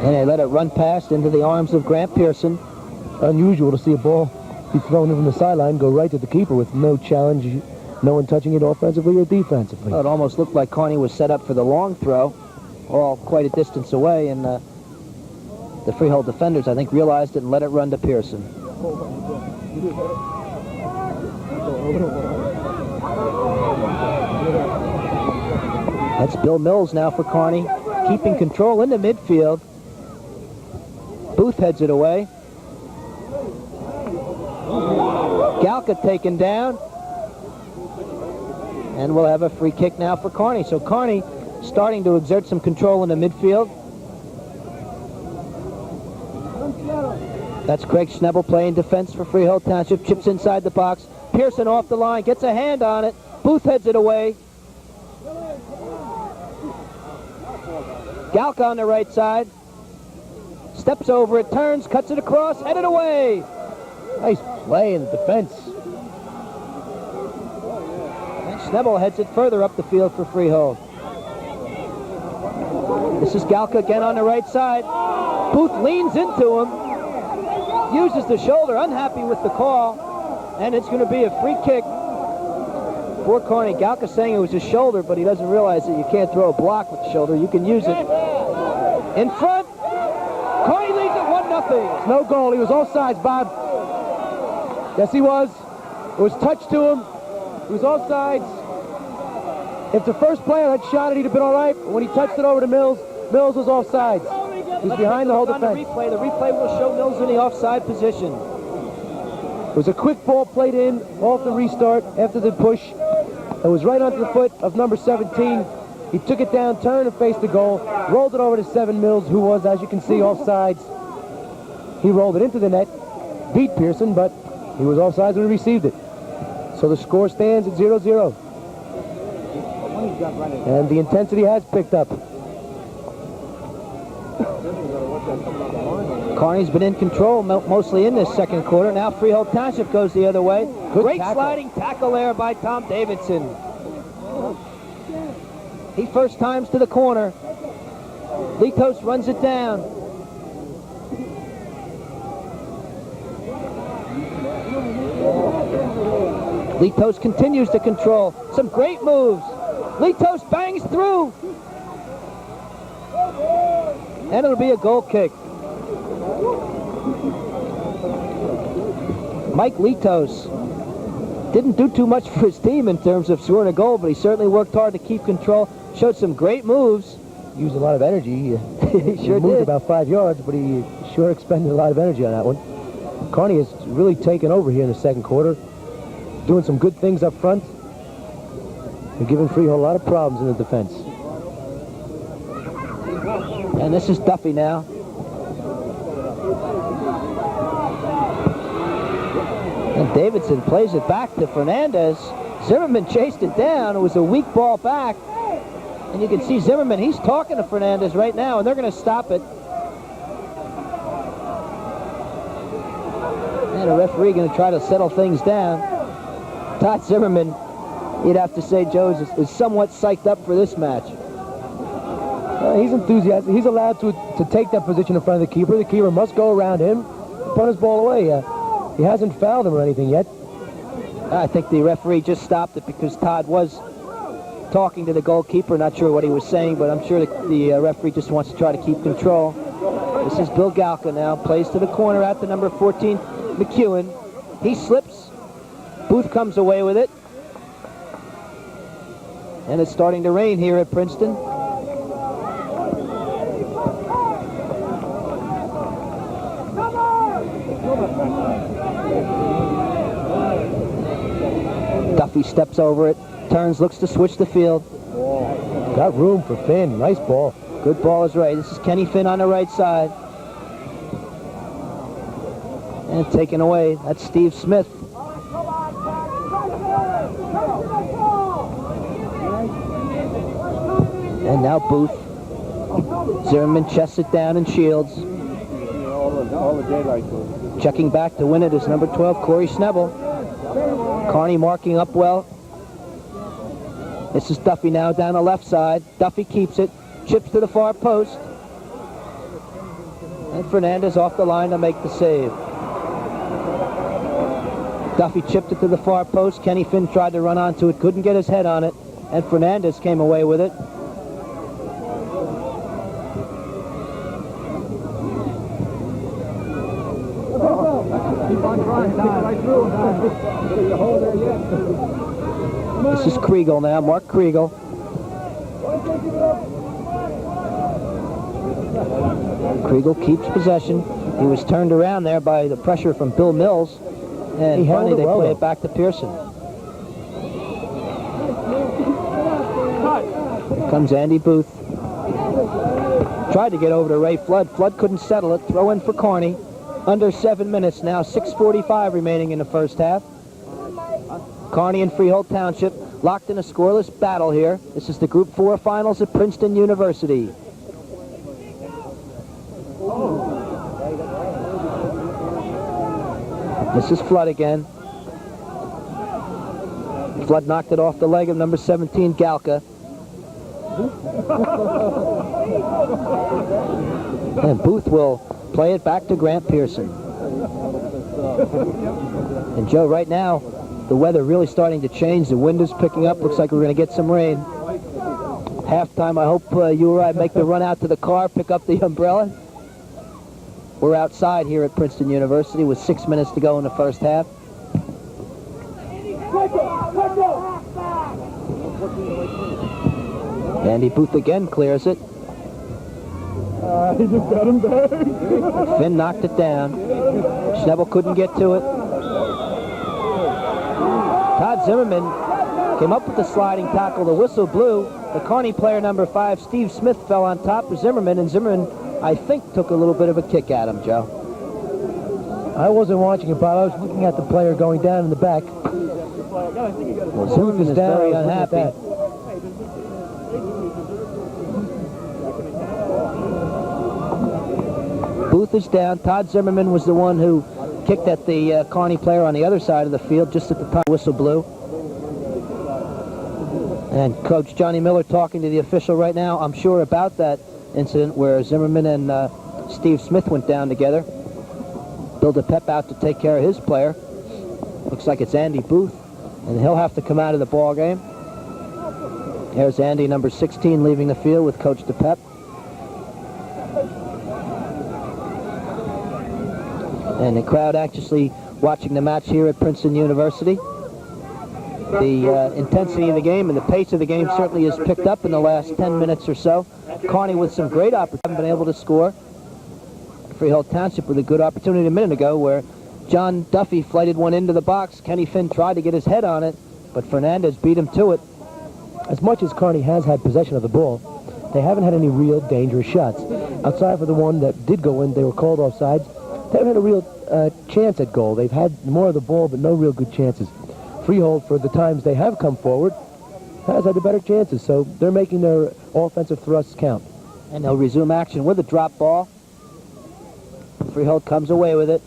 And they let it run past into the arms of Grant Pearson. Unusual to see a ball be thrown in from the sideline, go right to the keeper with no challenge, no one touching it offensively or defensively. Well, it almost looked like Carney was set up for the long throw, all quite a distance away, and the Freehold defenders, I think, realized it and let it run to Pearson. That's Bill Mills now for Carney, keeping control in the midfield. Booth heads it away. Galka taken down. And we'll have a free kick now for Carney. So Carney starting to exert some control in the midfield. That's Craig Schnebel playing defense for Freehold Township. Chips inside the box. Pearson off the line. Gets a hand on it. Booth heads it away. Galka on the right side. Steps over it. Turns. Cuts it across. Headed away. Nice play in the defense. And Schnebel heads it further up the field for Freehold. This is Galka again on the right side. Booth leans into him. Uses the shoulder, unhappy with the call, and it's going to be a free kick for Carney. Galka saying it was his shoulder, but he doesn't realize that you can't throw a block with the shoulder. You can use it. In front, Carney leads it 1-0. No goal. He was offsides, Bob. Yes, he was. It was touched to him. He was offsides. If the first player had shot it, he'd have been all right. When he touched it over to Mills, Mills was offsides. He's behind the whole defense. The replay will show Mills in the offside position. It was a quick ball played in off the restart after the push. It was right under the foot of number 17. He took it down, turned and faced the goal, rolled it over to Seven Mills, who was, as you can see, offsides. He rolled it into the net, beat Pearson, but he was offsides when he received it. So the score stands at 0-0. And the intensity has picked up. Carney's been in control mostly in this second quarter. Now Freehold Township goes the other way. Great sliding tackle there by Tom Davidson. He first times to the corner. Litos runs it down. Litos continues to control. Some great moves. Litos bangs through. And it'll be a goal kick. Mike Litos didn't do too much for his team in terms of scoring a goal, but he certainly worked hard to keep control. Showed some great moves. Used a lot of energy. He sure moved did. about 5 yards, but he sure expended a lot of energy on that one. Carney has really taken over here in the second quarter, doing some good things up front. They're giving Freehold a lot of problems in the defense. And this is Duffy now. And Davidson plays it back to Fernandez. Zimmerman chased it down. It was a weak ball back. And you can see Zimmerman, he's talking to Fernandez right now, and they're going to stop it. And a referee going to try to settle things down. Todd Zimmerman, you'd have to say, Joe, is somewhat psyched up for this match. He's enthusiastic. He's allowed to take that position in front of the keeper. The keeper must go around him, punt his ball away. He hasn't fouled him or anything yet. I think the referee just stopped it because Todd was talking to the goalkeeper. Not sure what he was saying, but I'm sure the referee just wants to try to keep control. This is Bill Galka now. Plays to the corner at the number 14, McEwen. He slips. Booth comes away with it. And it's starting to rain here at Princeton. Duffy steps over it, turns, looks to switch the field. Got room for Finn. Nice ball. Good ball is right. This is Kenny Finn on the right side. And taken away. That's Steve Smith. And now Booth. Zimmerman chests it down and shields. Checking back to win it is number 12, Corey Snebel. Carney marking up well. This is Duffy now down the left side. Duffy keeps it. Chips to the far post. And Fernandez off the line to make the save. Duffy chipped it to the far post. Kenny Finn tried to run onto it. Couldn't get his head on it. And Fernandez came away with it. This is Kriegel now, Mark Kriegel. Kriegel keeps possession. He was turned around there by the pressure from Bill Mills. And finally they play it back to Pearson. Here comes Andy Booth. Tried to get over to Ray Flood. Flood couldn't settle it. Throw in for Carney. Under 7 minutes now, 6:45 remaining in the first half. Carney and Freehold Township locked in a scoreless battle here. This is the Group 4 finals at Princeton University. This is Flood again. Flood knocked it off the leg of number 17, Galka. And Booth will play it back to Grant Pearson. And Joe, right now, the weather really starting to change. The wind is picking up. Looks like we're going to get some rain. Halftime, I hope you or I make the run out to the car, pick up the umbrella. We're outside here at Princeton University with 6 minutes to go in the first half. Andy Booth again clears it. He just got him back. Finn knocked it down. Schnebel couldn't get to it. Todd Zimmerman came up with the sliding tackle. The whistle blew. The Kearney player number 5, Steve Smith, fell on top of Zimmerman, and Zimmerman, I think, took a little bit of a kick at him, Joe. I wasn't watching it, Bob. I was looking at the player going down in the back. Well, Zimmerman is very unhappy. Booth is down. Todd Zimmerman was the one who kicked at the Kearney player on the other side of the field just at the time the whistle blew. And Coach Johnny Miller talking to the official right now, I'm sure, about that incident where Zimmerman and Steve Smith went down together. Bill DePep out to take care of his player. Looks like it's Andy Booth, and he'll have to come out of the ball game. There's Andy, number 16, leaving the field with Coach DePep. And the crowd anxiously watching the match here at Princeton University. The intensity of the game and the pace of the game certainly has picked up in the last 10 minutes or so. Kearney with some great opportunities, haven't been able to score. Freehold Township with a good opportunity a minute ago where John Duffy flighted one into the box. Kenny Finn tried to get his head on it, but Fernandez beat him to it. As much as Kearney has had possession of the ball, they haven't had any real dangerous shots. Outside for the one that did go in, they were called offsides. They haven't had a real chance at goal. They've had more of the ball, but no real good chances. Freehold, for the times they have come forward, has had the better chances, so they're making their offensive thrusts count. And they'll resume action with a drop ball. Freehold comes away with it.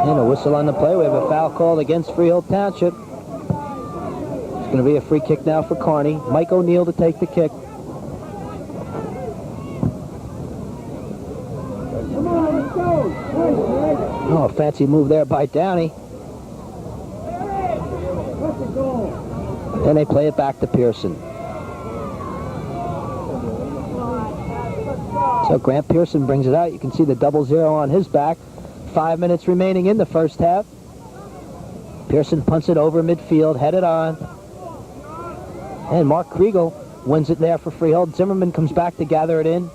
And a whistle on the play. We have a foul called against Freehold Township. It's going to be a free kick now for Kearney. Mike O'Neill to take the kick. Oh, a fancy move there by Downey. Then they play it back to Pearson. So Grant Pearson brings it out. You can see the 0-0 on his back. 5 minutes remaining in the first half. Pearson punts it over midfield, headed on. And Mark Kriegel wins it there for Freehold. Zimmerman comes back to gather it in.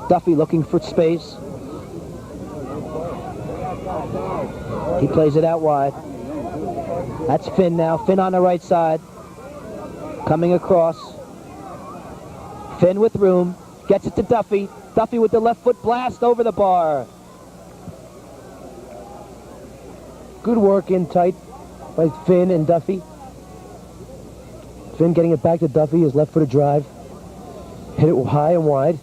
Duffy looking for space. He plays it out wide. That's Finn now. Finn on the right side. Coming across. Finn with room. Gets it to Duffy. Duffy with the left foot blast over the bar. Good work in tight by Finn and Duffy. Finn getting it back to Duffy, his left-footed drive. Hit it high and wide.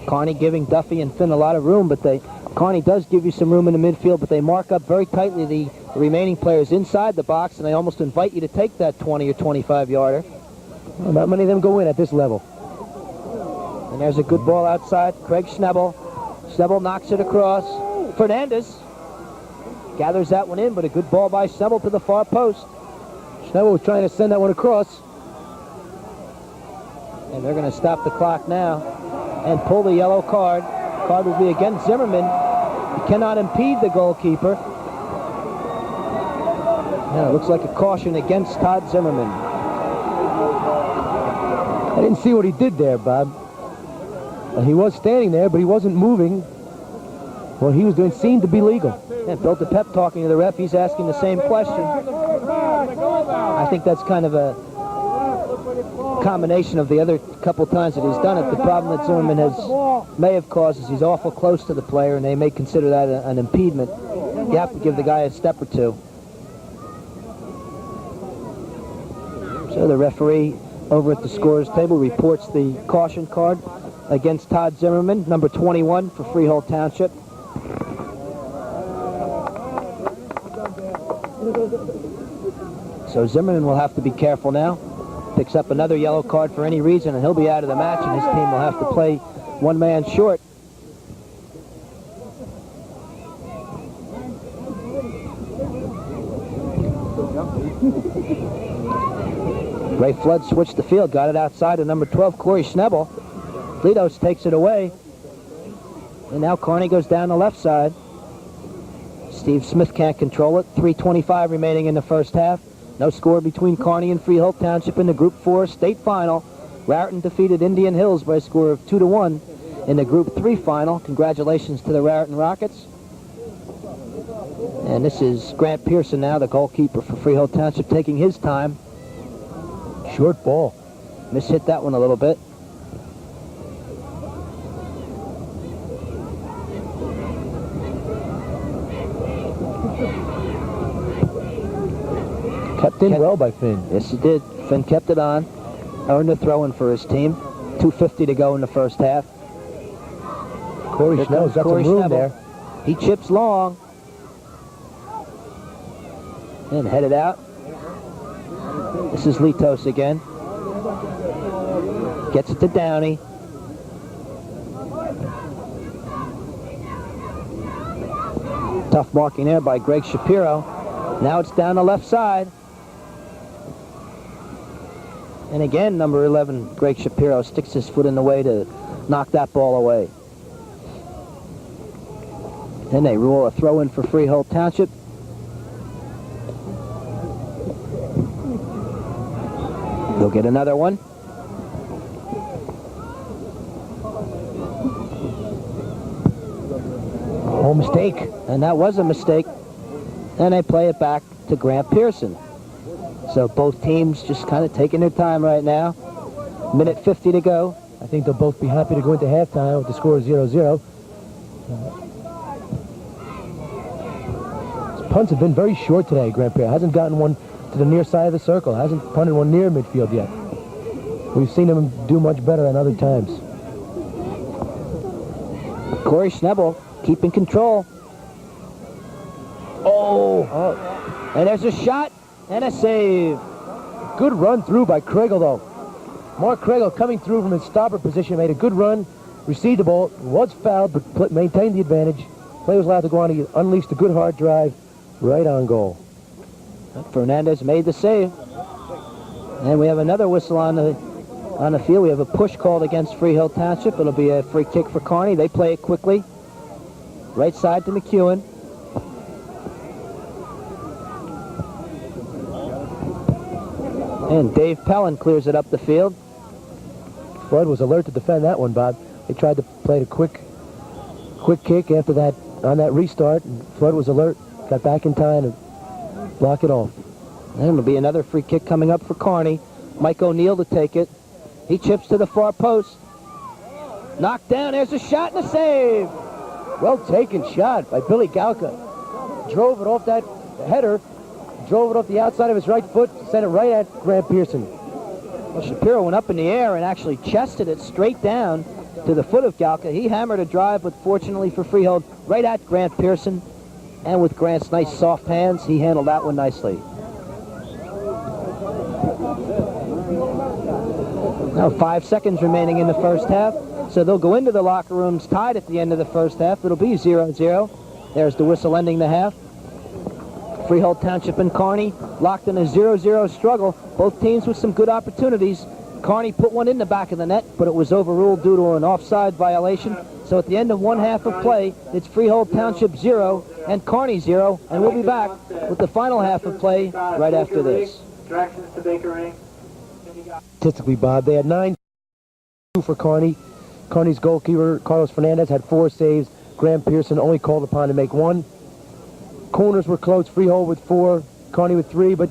Carney giving Duffy and Finn a lot of room, but Carney does give you some room in the midfield, but they mark up very tightly the remaining players inside the box, and they almost invite you to take that 20 or 25-yarder. Well, not many of them go in at this level. And there's a good ball outside. Craig Schnebel. Schnebel knocks it across. Fernandez gathers that one in, but a good ball by Schnebel to the far post. Schnebel was trying to send that one across. And they're going to stop the clock now and pull the yellow card. Card will be against Zimmerman. He cannot impede the goalkeeper. Now it looks like a caution against Todd Zimmerman. I didn't see what he did there, Bob. He was standing there, but he wasn't moving. What he was doing seemed to be legal. And Bill DePep talking to the ref, he's asking the same question. I think that's kind of a combination of the other couple times that he's done it. The problem that Zimmerman may have caused is he's awful close to the player, and they may consider that an impediment. You have to give the guy a step or two. So the referee over at the scorer's table reports the caution card against Todd Zimmerman, number 21 for Freehold Township. So Zimmerman will have to be careful now. Picks up another yellow card for any reason, and he'll be out of the match, and his team will have to play one man short. Ray Flood switched the field, got it outside to number 12, Corey Schnebel. Litos takes it away. And now Carney goes down the left side. Steve Smith can't control it. 3:25 remaining in the first half. No score between Carney and Freehold Township in the Group 4 state final. Raritan defeated Indian Hills by a score of 2-1 in the Group 3 final. Congratulations to the Raritan Rockets. And this is Grant Pearson now, the goalkeeper for Freehold Township, taking his time. Short ball. Mishit that one a little bit. Kept in well by Finn. Yes, he did. Finn kept it on. Earned a throw-in for his team. 2:50 to go in the first half. Corey Schnell's got some room there. He chips long. And headed out. This is Litos again. Gets it to Downey. Tough marking there by Greg Shapiro. Now it's down the left side. And again, number 11, Greg Shapiro, sticks his foot in the way to knock that ball away. Then they rule a throw-in for Freehold Township. They'll get another one. Oh, mistake. And that was a mistake. And they play it back to Grant Pearson. So both teams just kind of taking their time right now. Minute 50 to go. I think they'll both be happy to go into halftime with the score 0-0. His punts have been very short today, Grant Pearson. Hasn't gotten one to the near side of the circle. Hasn't punted one near midfield yet. We've seen him do much better than other times. Corey Schnebel keeping control. Oh! And there's a shot and a save. Good run through by Kregel, though. Mark Kregel coming through from his stopper position, made a good run, received the ball, was fouled, but maintained the advantage. Play was allowed to go on. He unleashed a good hard drive right on goal. Fernandez made the save. And we have another whistle on the field. We have a push called against Freehold Township. It'll be a free kick for Carney. They play it quickly. Right side to McEwen. And Dave Pellin clears it up the field. Flood was alert to defend that one, Bob. They tried to play a quick quick kick after that, on that restart. Flood was alert, got back in time to block it off. And it'll be another free kick coming up for Kearney. Mike O'Neill to take it. He chips to the far post. Knocked down. There's a shot and a save. Well taken shot by Billy Galka. Drove it off that header, drove it off the outside of his right foot, sent it right at Grant Pearson. Well, Shapiro went up in the air and actually chested it straight down to the foot of Galka. He hammered a drive, but fortunately for Freehold, right at Grant Pearson. And with Grant's nice soft hands, he handled that one nicely. Now 5 seconds remaining in the first half, so they'll go into the locker rooms tied at the end of the first half. It'll be 0-0. There's the whistle ending the half. Freehold Township and Kearney locked in a 0-0 struggle. Both teams with some good opportunities. Kearney put one in the back of the net, but it was overruled due to an offside violation. So at the end of one half of play, it's Freehold Township 0 and Kearney 0, and we'll be back with the final half of play right after this. Directions to Baker Ring. Statistically, Bob, they had 9 for Kearney. Kearney's goalkeeper, Carlos Fernandez, had 4 saves. Graham Pearson only called upon to make 1. Corners were close, Freehold with 4, Kearney with 3, but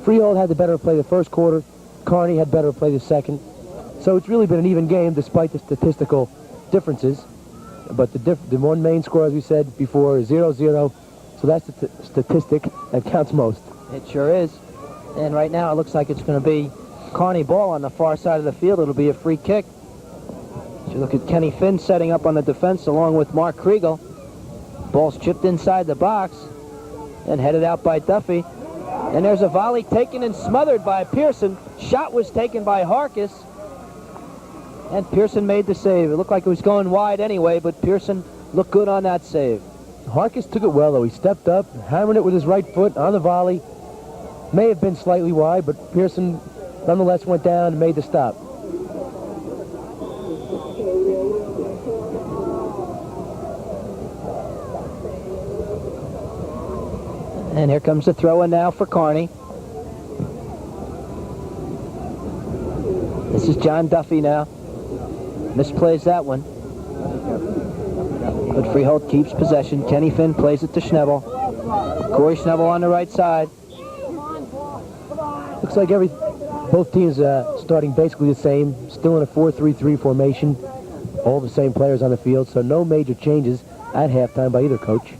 Freehold had the better play the first quarter. Kearney had better play the second. So it's really been an even game despite the statistical differences. But the one main score, as we said before, is 0-0. So that's the statistic that counts most. It sure is. And right now it looks like it's going to be Kearney ball on the far side of the field. It'll be a free kick. You look at Kenny Finn setting up on the defense along with Mark Kriegel. Ball's chipped inside the box and headed out by Duffy. And there's a volley taken and smothered by Pearson. Shot was taken by Harkis. And Pearson made the save. It looked like it was going wide anyway, but Pearson looked good on that save. Harkis took it well, though. He stepped up, hammered it with his right foot on the volley. May have been slightly wide, but Pearson nonetheless went down and made the stop. And here comes the throw-in now for Kearney. This is John Duffy now. Misplays that one. But Freehold keeps possession. Kenny Finn plays it to Schnebel. Corey Schnebel on the right side. Looks like both teams starting basically the same. Still in a 4-3-3 formation. All the same players on the field, so no major changes at halftime by either coach.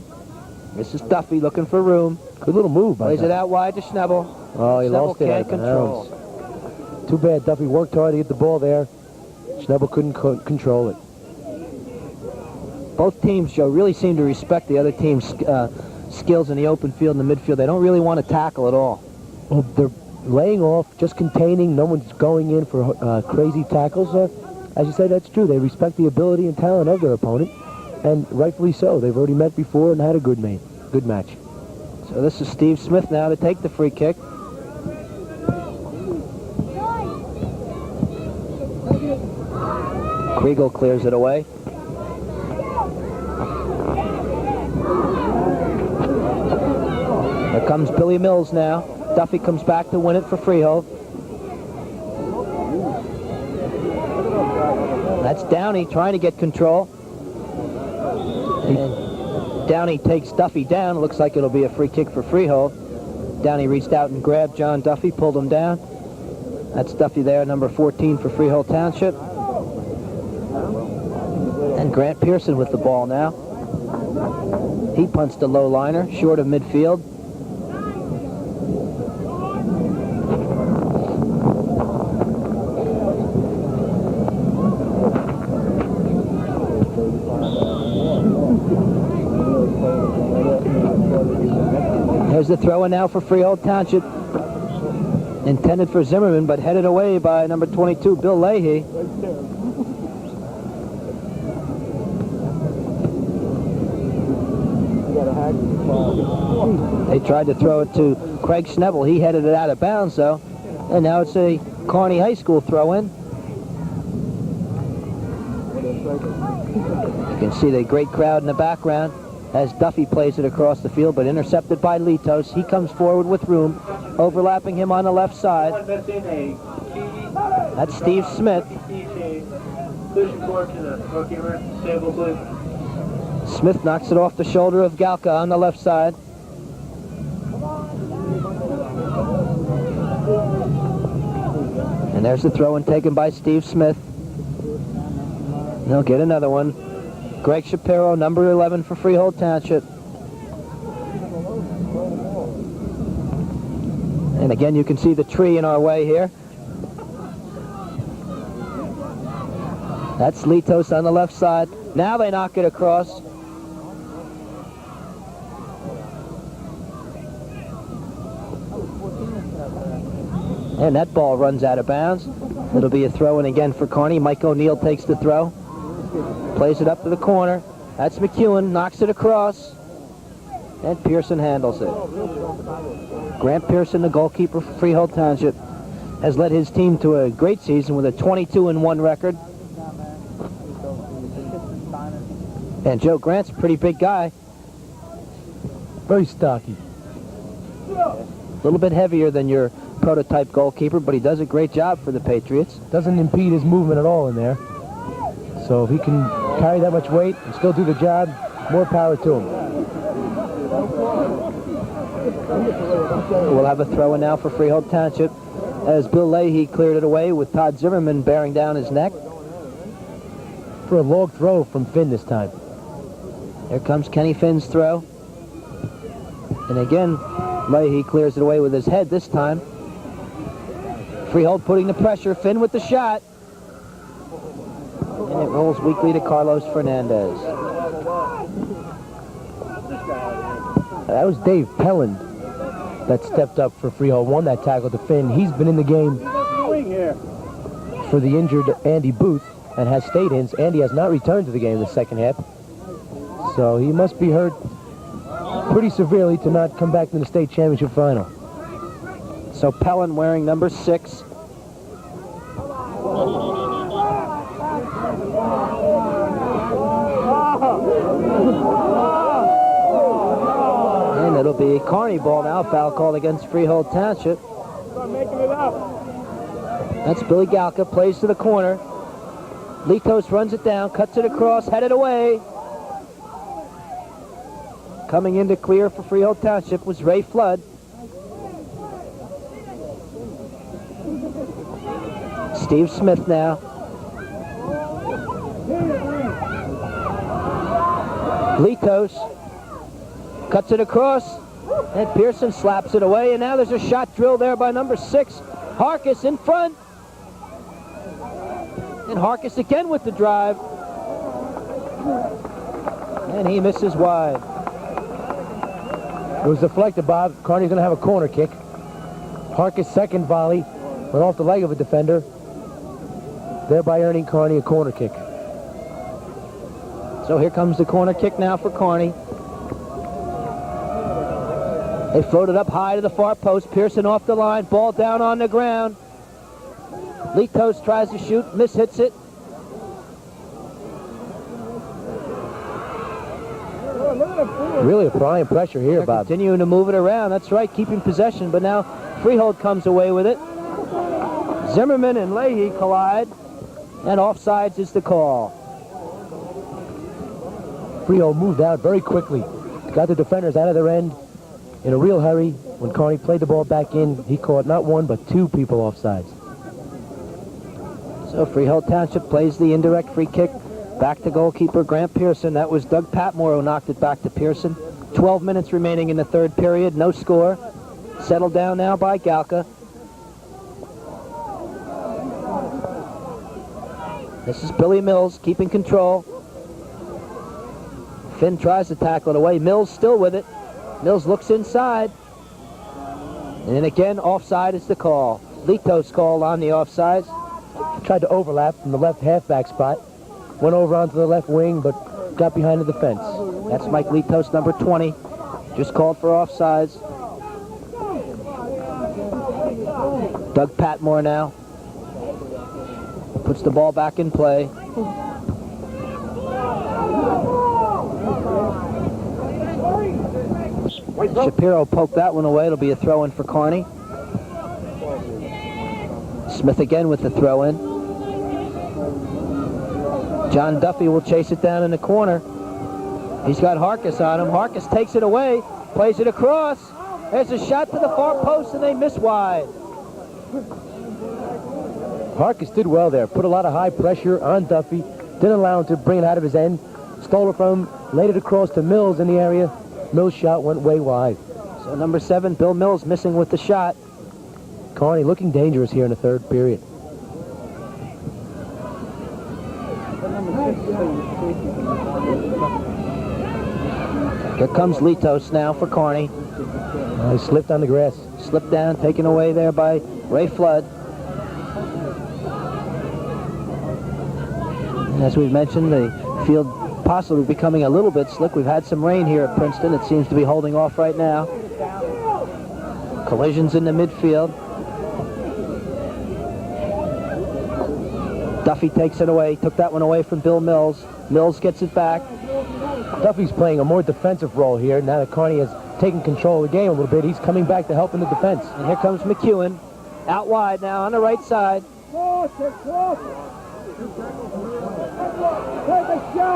This is Duffy looking for room. Good little move by Plays Duffy. it out wide to Schnebel. Oh, he Schnebel lost it can't out of control. bounds. Too bad. Duffy worked hard to get the ball there. Schnebel couldn't control it. Both teams, Joe, really seem to respect the other team's skills in the open field and the midfield. They don't really want to tackle at all. Well, they're laying off, just containing. No one's going in for crazy tackles. As you said, that's true. They respect the ability and talent of their opponent, and rightfully so. They've already met before and had a good match. So this is Steve Smith now to take the free kick. Kriegel clears it away. Here comes Billy Mills now. Duffy comes back to win it for Freehold. That's Downey trying to get control. And Downey takes Duffy down. It looks like it'll be a free kick for Freehold. Downey reached out and grabbed John Duffy, pulled him down. That's Duffy there, number 14 for Freehold Township. And Grant Pearson with the ball now. He punts the low liner, short of midfield. There's the throw-in now for Freehold Township. Intended for Zimmerman, but headed away by number 22, Bill Leahy. They tried to throw it to Craig Schnebel. He headed it out of bounds, though. And now it's a Kearney High School throw-in. You can see the great crowd in the background as Duffy plays it across the field, but intercepted by Litos. He comes forward with room, overlapping him on the left side. That's Steve Smith. Smith knocks it off the shoulder of Galka on the left side. And there's the throw-in taken by Steve Smith. They'll get another one. Greg Shapiro, number 11 for Freehold Township. And again, you can see the tree in our way here. That's Litos on the left side. Now they knock it across. And that ball runs out of bounds. It'll be a throw-in again for Kearney. Mike O'Neill takes the throw. Plays it up to the corner. That's McEwen. Knocks it across. And Pearson handles it. Grant Pearson, the goalkeeper for Freehold Township, has led his team to a great season with a 22-1 record. And Joe Grant's a pretty big guy. Very stocky. A little bit heavier than your prototype goalkeeper, but he does a great job for the Patriots. Doesn't impede his movement at all in there. So if he can carry that much weight and still do the job, more power to him. We'll have a throw-in now for Freehold Township as Bill Leahy cleared it away with Todd Zimmerman bearing down his neck. For a long throw from Finn this time. Here comes Kenny Finn's throw. And again, Leahy clears it away with his head this time. Freehold putting the pressure. Finn with the shot. And it rolls weakly to Carlos Fernandez. That was Dave Pelland that stepped up for Freehold, won that tackle to Finn. He's been in the game for the injured Andy Booth and has stayed in. Andy has not returned to the game in the second half. So he must be hurt pretty severely to not come back to the state championship final. So Pelland wearing number 6. And it'll be a Kearney ball now. Foul called against Freehold Township. That's Billy Galka. Plays to the corner. Litos runs it down, cuts it across, headed away. Coming in to clear for Freehold Township was Ray Flood. Steve Smith now. Litos cuts it across, and Pearson slaps it away, and now there's a shot drill there by number 6, Harkis in front. And Harkis again with the drive. And he misses wide. It was deflected, Bob. Kearney's going to have a corner kick. Harkis' second volley went off the leg of a defender, thereby earning Kearney a corner kick. So here comes the corner kick now for Kearney. They floated up high to the far post. Pearson off the line. Ball down on the ground. Litos tries to shoot. Mishits it. Really applying pressure here, They're Bob. continuing to move it around. That's right, keeping possession. But now Freehold comes away with it. Zimmerman and Leahy collide. And offsides is the call. Freehold moved out very quickly. Got the defenders out of their end in a real hurry. When Kearney played the ball back in, he caught not one but 2 people offsides. So Freehold Township plays the indirect free kick back to goalkeeper Grant Pearson. That was Doug Patmore who knocked it back to Pearson. 12 minutes remaining in the third period. No score. Settled down now by Galka. This is Billy Mills keeping control. Finn tries to tackle it away. Mills still with it. Mills looks inside. And then again, offside is the call. Litos called on the offsides. Tried to overlap from the left halfback spot. Went over onto the left wing, but got behind the defense. That's Mike Litos, number 20. Just called for offsides. Doug Patmore now. Puts the ball back in play. Shapiro poked that one away. It'll be a throw-in for Kearney. Smith again with the throw-in. John Duffy will chase it down in the corner. He's got Harkis on him. Harkis takes it away, plays it across. There's a shot to the far post, and they miss wide. Harkis did well there. Put a lot of high pressure on Duffy. Didn't allow him to bring it out of his end. Stole it from him, laid it across to Mills in the area. Mills' shot went way wide. So number 7, Bill Mills, missing with the shot. Kearney looking dangerous here in the third period. Here comes Litos now for Kearney. He slipped on the grass. Slipped down, taken away there by Ray Flood. And as we've mentioned, the field possibly becoming a little bit slick. We've had some rain here at Princeton. It seems to be holding off right now. Collisions in the midfield. Duffy takes it away. Took that one away from Bill Mills. Mills gets it back. Duffy's playing a more defensive role here. Now that Kearney has taken control of the game a little bit, he's coming back to help in the defense. And here comes McEwen. Out wide now on the right side.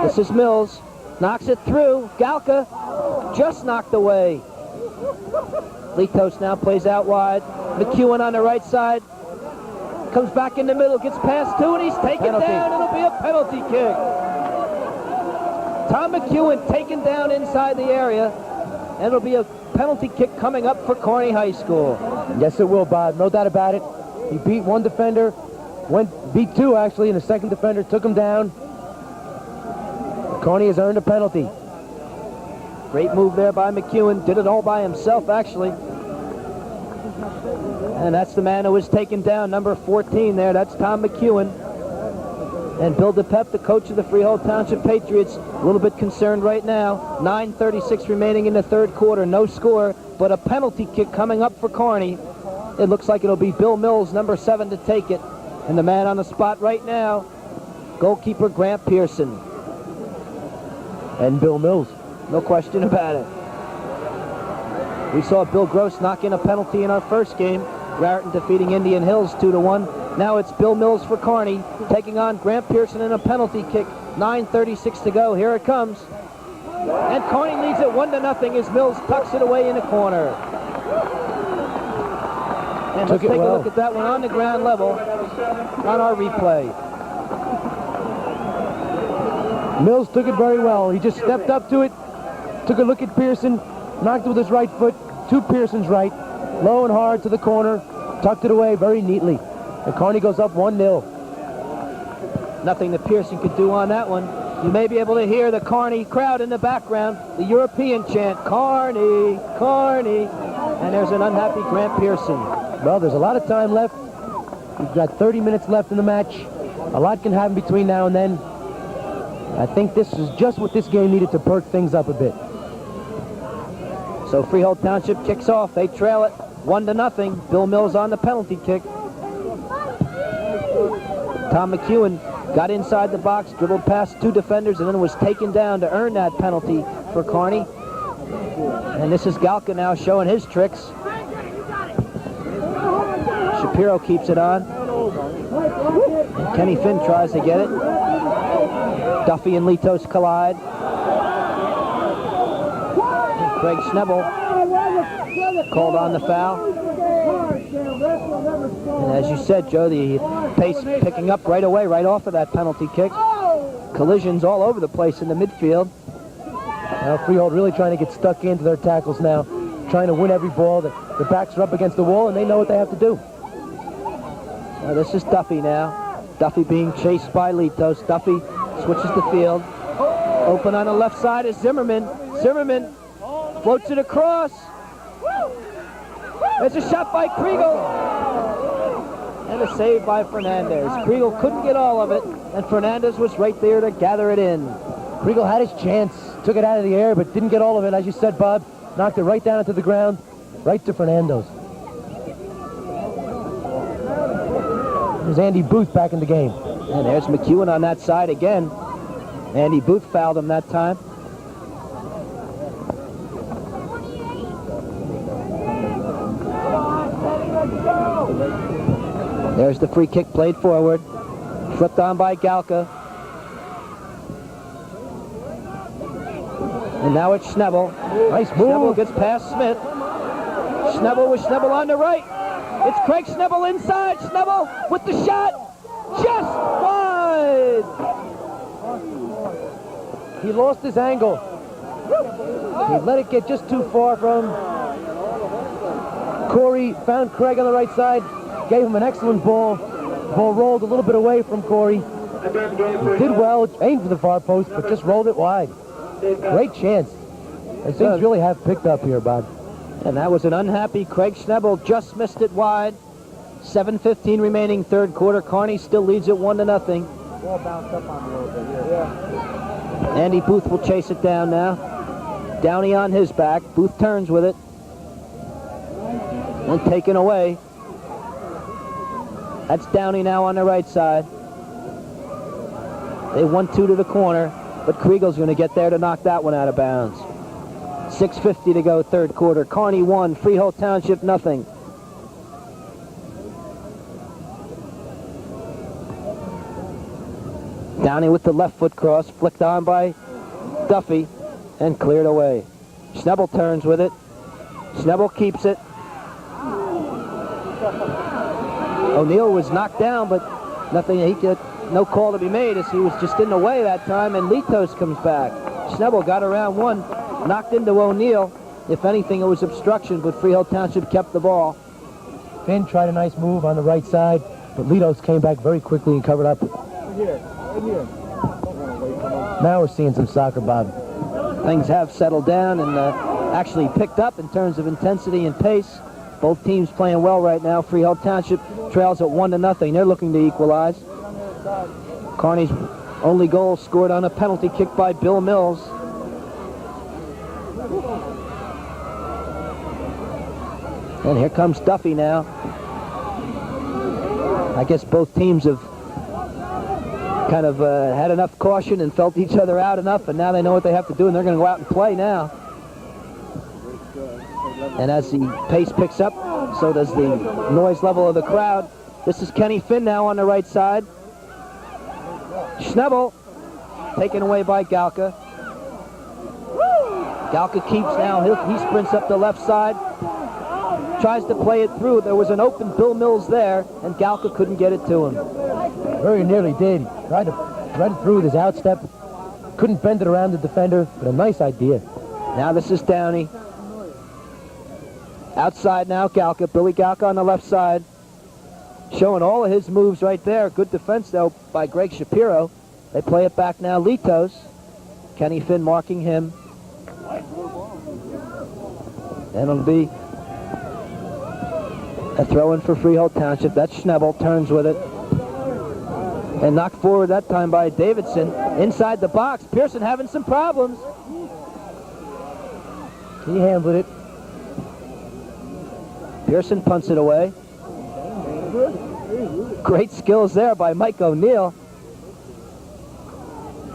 This is Mills. Knocks it through. Galka just knocked away. Litos now plays out wide. McEwen on the right side. Comes back in the middle. Gets past 2 and he's taken down. It'll be a penalty kick. Tom McEwen taken down inside the area. And it'll be a penalty kick coming up for Kearney High School. Yes, it will, Bob. No doubt about it. He beat one defender. Beat 2, actually, and the second defender took him down. Kearney has earned a penalty. Great move there by McEwen. Did it all by himself, actually. And that's the man who was taken down, number 14 there. That's Tom McEwen. And Bill DePep, the coach of the Freehold Township Patriots, a little bit concerned right now. 9:36 remaining in the third quarter. No score, but a penalty kick coming up for Kearney. It looks like it'll be Bill Mills, number 7, to take it. And the man on the spot right now, goalkeeper Grant Pearson. And Bill Mills. No question about it. We saw Bill Gross knock in a penalty in our first game. Raritan defeating Indian Hills 2-1. Now it's Bill Mills for Kearney, taking on Grant Pearson in a penalty kick. 9:36 to go. Here it comes. And Kearney leads it 1-0 as Mills tucks it away in the corner. And let's take a look at that one on the ground level on our replay. Mills took it very well. He just stepped up to it, took a look at Pearson, knocked it with his right foot to Pearson's right, low and hard to the corner, tucked it away very neatly. And Kearney goes up 1-0. Nothing that Pearson could do on that one. You may be able to hear the Kearney crowd in the background, the European chant, Kearney, Kearney. And there's an unhappy Grant Pearson. Well, there's a lot of time left. We've got 30 minutes left in the match. A lot can happen between now and then. I think this is just what this game needed to perk things up a bit. So Freehold Township kicks off. They trail it 1-0. Bill Mills on the penalty kick. Tom McEwen got inside the box, dribbled past 2 defenders, and then was taken down to earn that penalty for Kearney. And this is Galka now showing his tricks. Shapiro keeps it on. And Kenny Finn tries to get it. Duffy and Litos collide. And Craig Schnebel called on the foul. And as you said, Joe, the pace picking up right away, right off of that penalty kick. Collisions all over the place in the midfield. Now Freehold really trying to get stuck into their tackles now, trying to win every ball. The backs are up against the wall, and they know what they have to do. Now this is Duffy now. Duffy being chased by Litos. Duffy switches the field. Open on the left side is Zimmerman. Zimmerman floats it across. There's a shot by Kriegel. And a save by Fernandez. Kriegel couldn't get all of it, and Fernandez was right there to gather it in. Kriegel had his chance, took it out of the air, but didn't get all of it. As you said, Bob, knocked it right down into the ground, right to Fernandez. There's Andy Booth back in the game. And there's McEwen on that side again. Andy Booth fouled him that time. There's the free kick played forward. Flipped on by Galka. And now it's Schnebel. Nice move. Schnebel gets past Smith. Schnebel with Schnebel on the right. It's Craig Schnebel inside. Schnebel with the shot. Just wide. He lost his angle. He let it get just too far from Corey. Found Craig on the right side. Gave him an excellent ball. Ball rolled a little bit away from Corey. He did well. Aimed for the far post, but just rolled it wide. Great chance. And things really have picked up here, Bob. And that was an unhappy Craig Schnebel. Just missed it wide. 7:15 remaining, third quarter. Kearney still leads it 1-0. Ball bounced up on a little bit, yeah. Andy Booth will chase it down now. Downey on his back. Booth turns with it. And taken away. That's Downey now on the right side. They 1-2 to the corner, but Kriegel's going to get there to knock that one out of bounds. 6:50 to go, third quarter. Kearney 1, Freehold Township nothing. Downey with the left foot cross, flicked on by Duffy, and cleared away. Schnebel turns with it. Schnebel keeps it. O'Neill was knocked down, but nothing. No call to be made as he was just in the way that time, and Litos comes back. Schnebel got around one, knocked into O'Neill. If anything, it was obstruction, but Freehold Township kept the ball. Finn tried a nice move on the right side, but Litos came back very quickly and covered up. Now we're seeing some soccer, Bob. Things have settled down and actually picked up in terms of intensity and pace. Both teams playing well right now. Freehold Township trails at 1-0. They're looking to equalize. Kearney's only goal scored on a penalty kick by Bill Mills. And here comes Duffy now. I guess both teams have kind of had enough caution and felt each other out enough, and now they know what they have to do, and they're going to go out and play now. And as the pace picks up, so does the noise level of the crowd. This is Kenny Finn now on the right side. Schnebel taken away by Galka. Galka keeps now. He sprints up the left side. Tries to play it through. There was an open Bill Mills there, and Galka couldn't get it to him. Very nearly did. He tried to thread it through with his outstep. Couldn't bend it around the defender, but a nice idea. Now this is Downey. Outside now, Galka. Billy Galka on the left side. Showing all of his moves right there. Good defense, though, by Greg Shapiro. They play it back now. Litos. Kenny Finn marking him. And it'll be a throw-in for Freehold Township. That's Schnebel. Turns with it. And knocked forward that time by Davidson. Inside the box. Pearson having some problems. He handled it. Pearson punts it away. Great skills there by Mike O'Neill.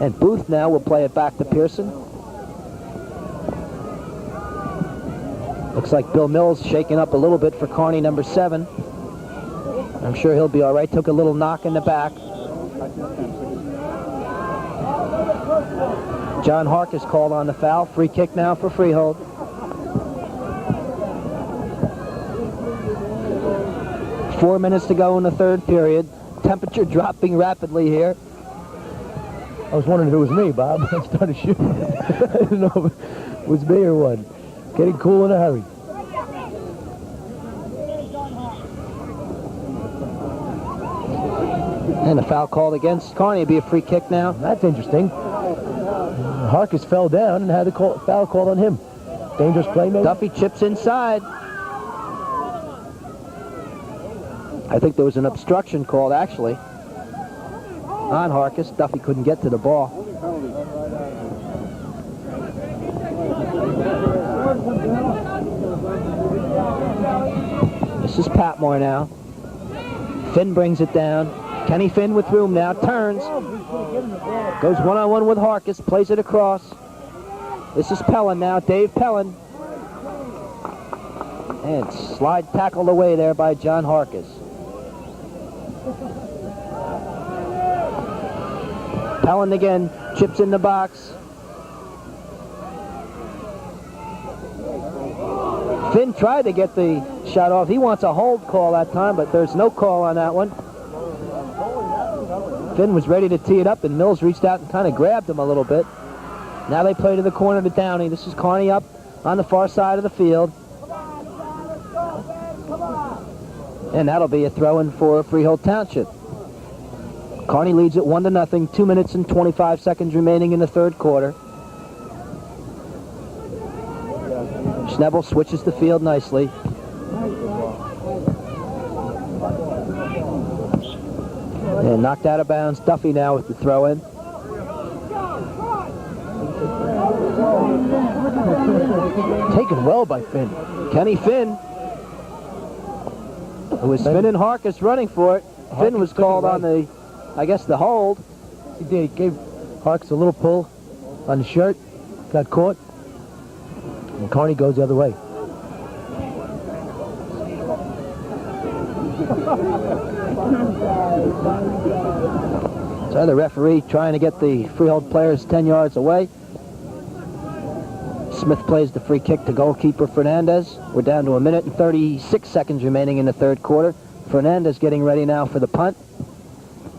And Booth now will play it back to Pearson. Looks like Bill Mills shaking up a little bit for Kearney, number 7. I'm sure he'll be all right. Took a little knock in the back. John Hark is called on the foul. Free kick now for Freehold. Four minutes to go in the third period. Temperature dropping rapidly here. I was wondering if it was me, Bob. I started shooting. I didn't know if it was me or what. Getting cool in a hurry. And a foul called against Kearney. It'll be a free kick now. That's interesting. Harkis fell down and had the foul called on him. Dangerous play, maybe? Duffy chips inside. I think there was an obstruction called, actually, on Harkis. Duffy couldn't get to the ball. This is Patmore now. Finn brings it down. Kenny Finn with room now. Turns. Goes one-on-one with Harkis. Plays it across. This is Pellin now. Dave Pellin. And slide tackled away there by John Harkis. Pellin again. Chips in the box. Finn tried to get the shot off. He wants a hold call that time, but there's no call on that one. Finn was ready to tee it up, and Mills reached out and kind of grabbed him a little bit. Now they play to the corner to Downey. This is Kearney up on the far side of the field. And that'll be a throw-in for Freehold Township. Kearney leads it 1-0, 2 minutes and 25 seconds remaining in the third quarter. Schnebel switches the field nicely. And knocked out of bounds. Duffy now with the throw-in. Taken well by Finn. Kenny Finn, who was Finn Harkus running for it. Finn was called on the, I guess, the hold. He did. He gave Harkus a little pull on the shirt. Got caught. And Kearney goes the other way. So the referee trying to get the Freehold players 10 yards away. Smith plays the free kick to goalkeeper Fernandez. We're down to 1 minute and 36 seconds remaining in the third quarter. Fernandez getting ready now for the punt.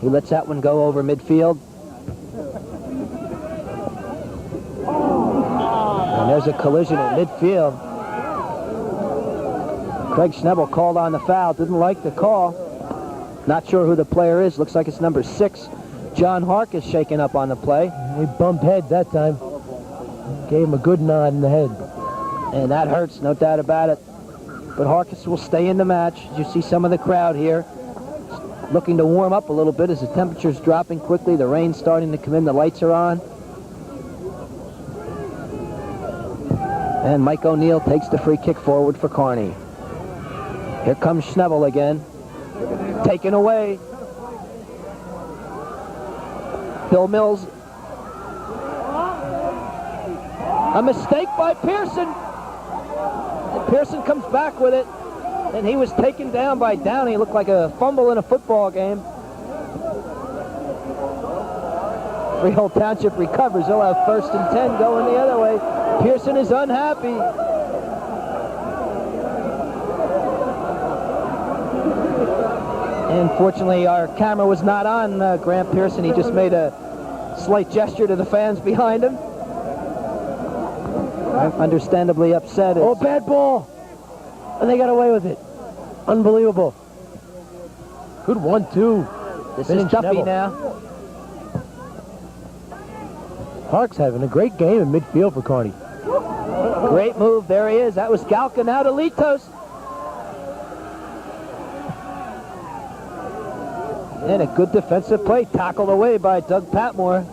He lets that one go over midfield. And there's a collision at midfield. Craig Schnebel called on the foul. Didn't like the call. Not sure who the player is. Looks like it's number 6. John Hark is shaken up on the play. He bumped heads that time. Gave him a good nod in the head. And that hurts, no doubt about it. But Harkus will stay in the match. You see some of the crowd here looking to warm up a little bit as the temperature's dropping quickly. The rain's starting to come in. The lights are on. And Mike O'Neill takes the free kick forward for Kearney. Here comes Schnebel again. Taken away. Bill Mills. A mistake by Pearson. And Pearson comes back with it. And he was taken down by Downey. It looked like a fumble in a football game. Freehold Township recovers. They'll have 1st and 10 going the other way. Pearson is unhappy. And fortunately, our camera was not on Grant Pearson. He just made a slight gesture to the fans behind him. Understandably upset. Oh, bad ball. And they got away with it. Unbelievable. Good 1-2. This Finn is and Duffy Schnebel. now. Hark's having a great game in midfield for Kearney. Great move. There he is. That was Galka now to Litos. And a good defensive play. Tackled away by Doug Patmore.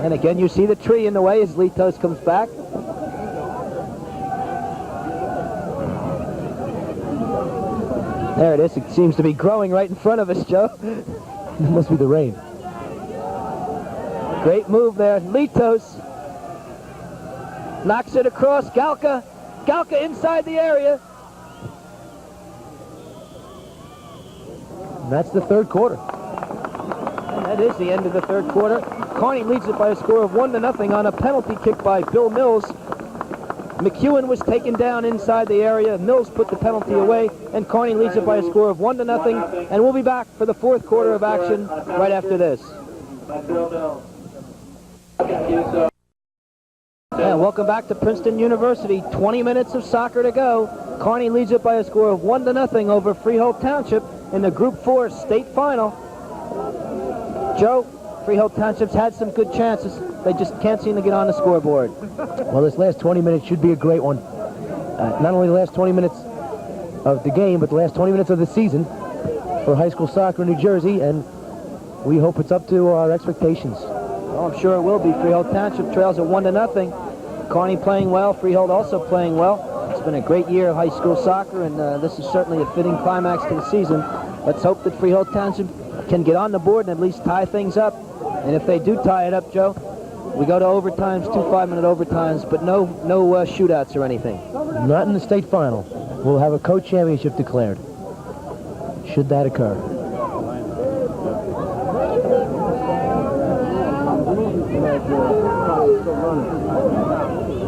And again, you see the tree in the way as Litos comes back. There it is. It seems to be growing right in front of us, Joe. It must be the rain. Great move there. Litos knocks it across. Galka. Galka inside the area. And that's the third quarter. And that is the end of the third quarter. Kearney leads it by a score of 1-0 on a penalty kick by Bill Mills. McEwen was taken down inside the area. Mills put the penalty away, and Kearney leads it by a score of 1-0. And we'll be back for the fourth quarter of action right after this. And welcome back to Princeton University. 20 minutes of soccer to go. Kearney leads it by a score of 1-0 over Freehold Township in the Group 4 state final. Joe, Freehold Township's had some good chances. They just can't seem to get on the scoreboard. Well, this last 20 minutes should be a great one. Not only the last 20 minutes of the game, but the last 20 minutes of the season for high school soccer in New Jersey, and we hope it's up to our expectations. Well, I'm sure it will be. Freehold Township trails at 1-0. Kearney playing well, Freehold also playing well. It's been a great year of high school soccer, and this is certainly a fitting climax to the season. Let's hope that Freehold Township can get on the board and at least tie things up. And if they do tie it up, Joe, we go to overtimes, 2 5-minute overtimes, but no shootouts or anything. Not in the state final. We'll have a co-championship declared, should that occur.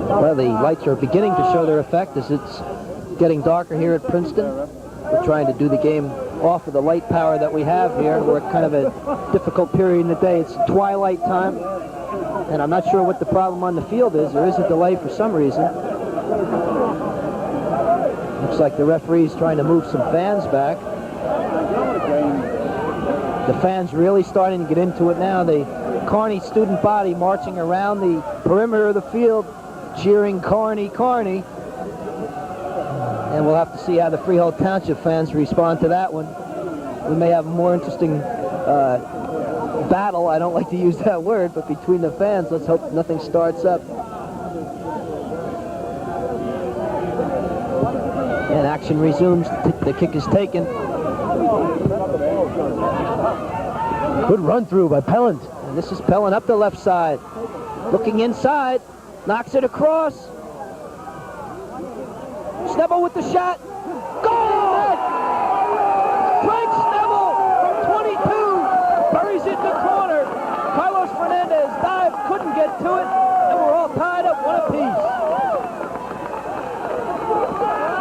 Well, the lights are beginning to show their effect as it's getting darker here at Princeton. We're trying to do the game off of the light power that we have here. We're kind of a difficult period in the day. It's twilight time, and I'm not sure what the problem on the field is. There is a delay for some reason. Looks like the referee's trying to move some fans back. The fans really starting to get into it now. The Kearney student body marching around the perimeter of the field, cheering Kearney, Kearney. And we'll have to see how the Freehold Township fans respond to that one. We may have a more interesting battle, I don't like to use that word, but between the fans, let's hope nothing starts up. And action resumes. The kick is taken. Good run through by Pellant. And this is Pellant up the left side. Looking inside. Knocks it across. Snebel with the shot. Goal! Craig Snebel from 22 buries it in the corner. Carlos Fernandez dived, couldn't get to it, and we're all tied up 1 apiece.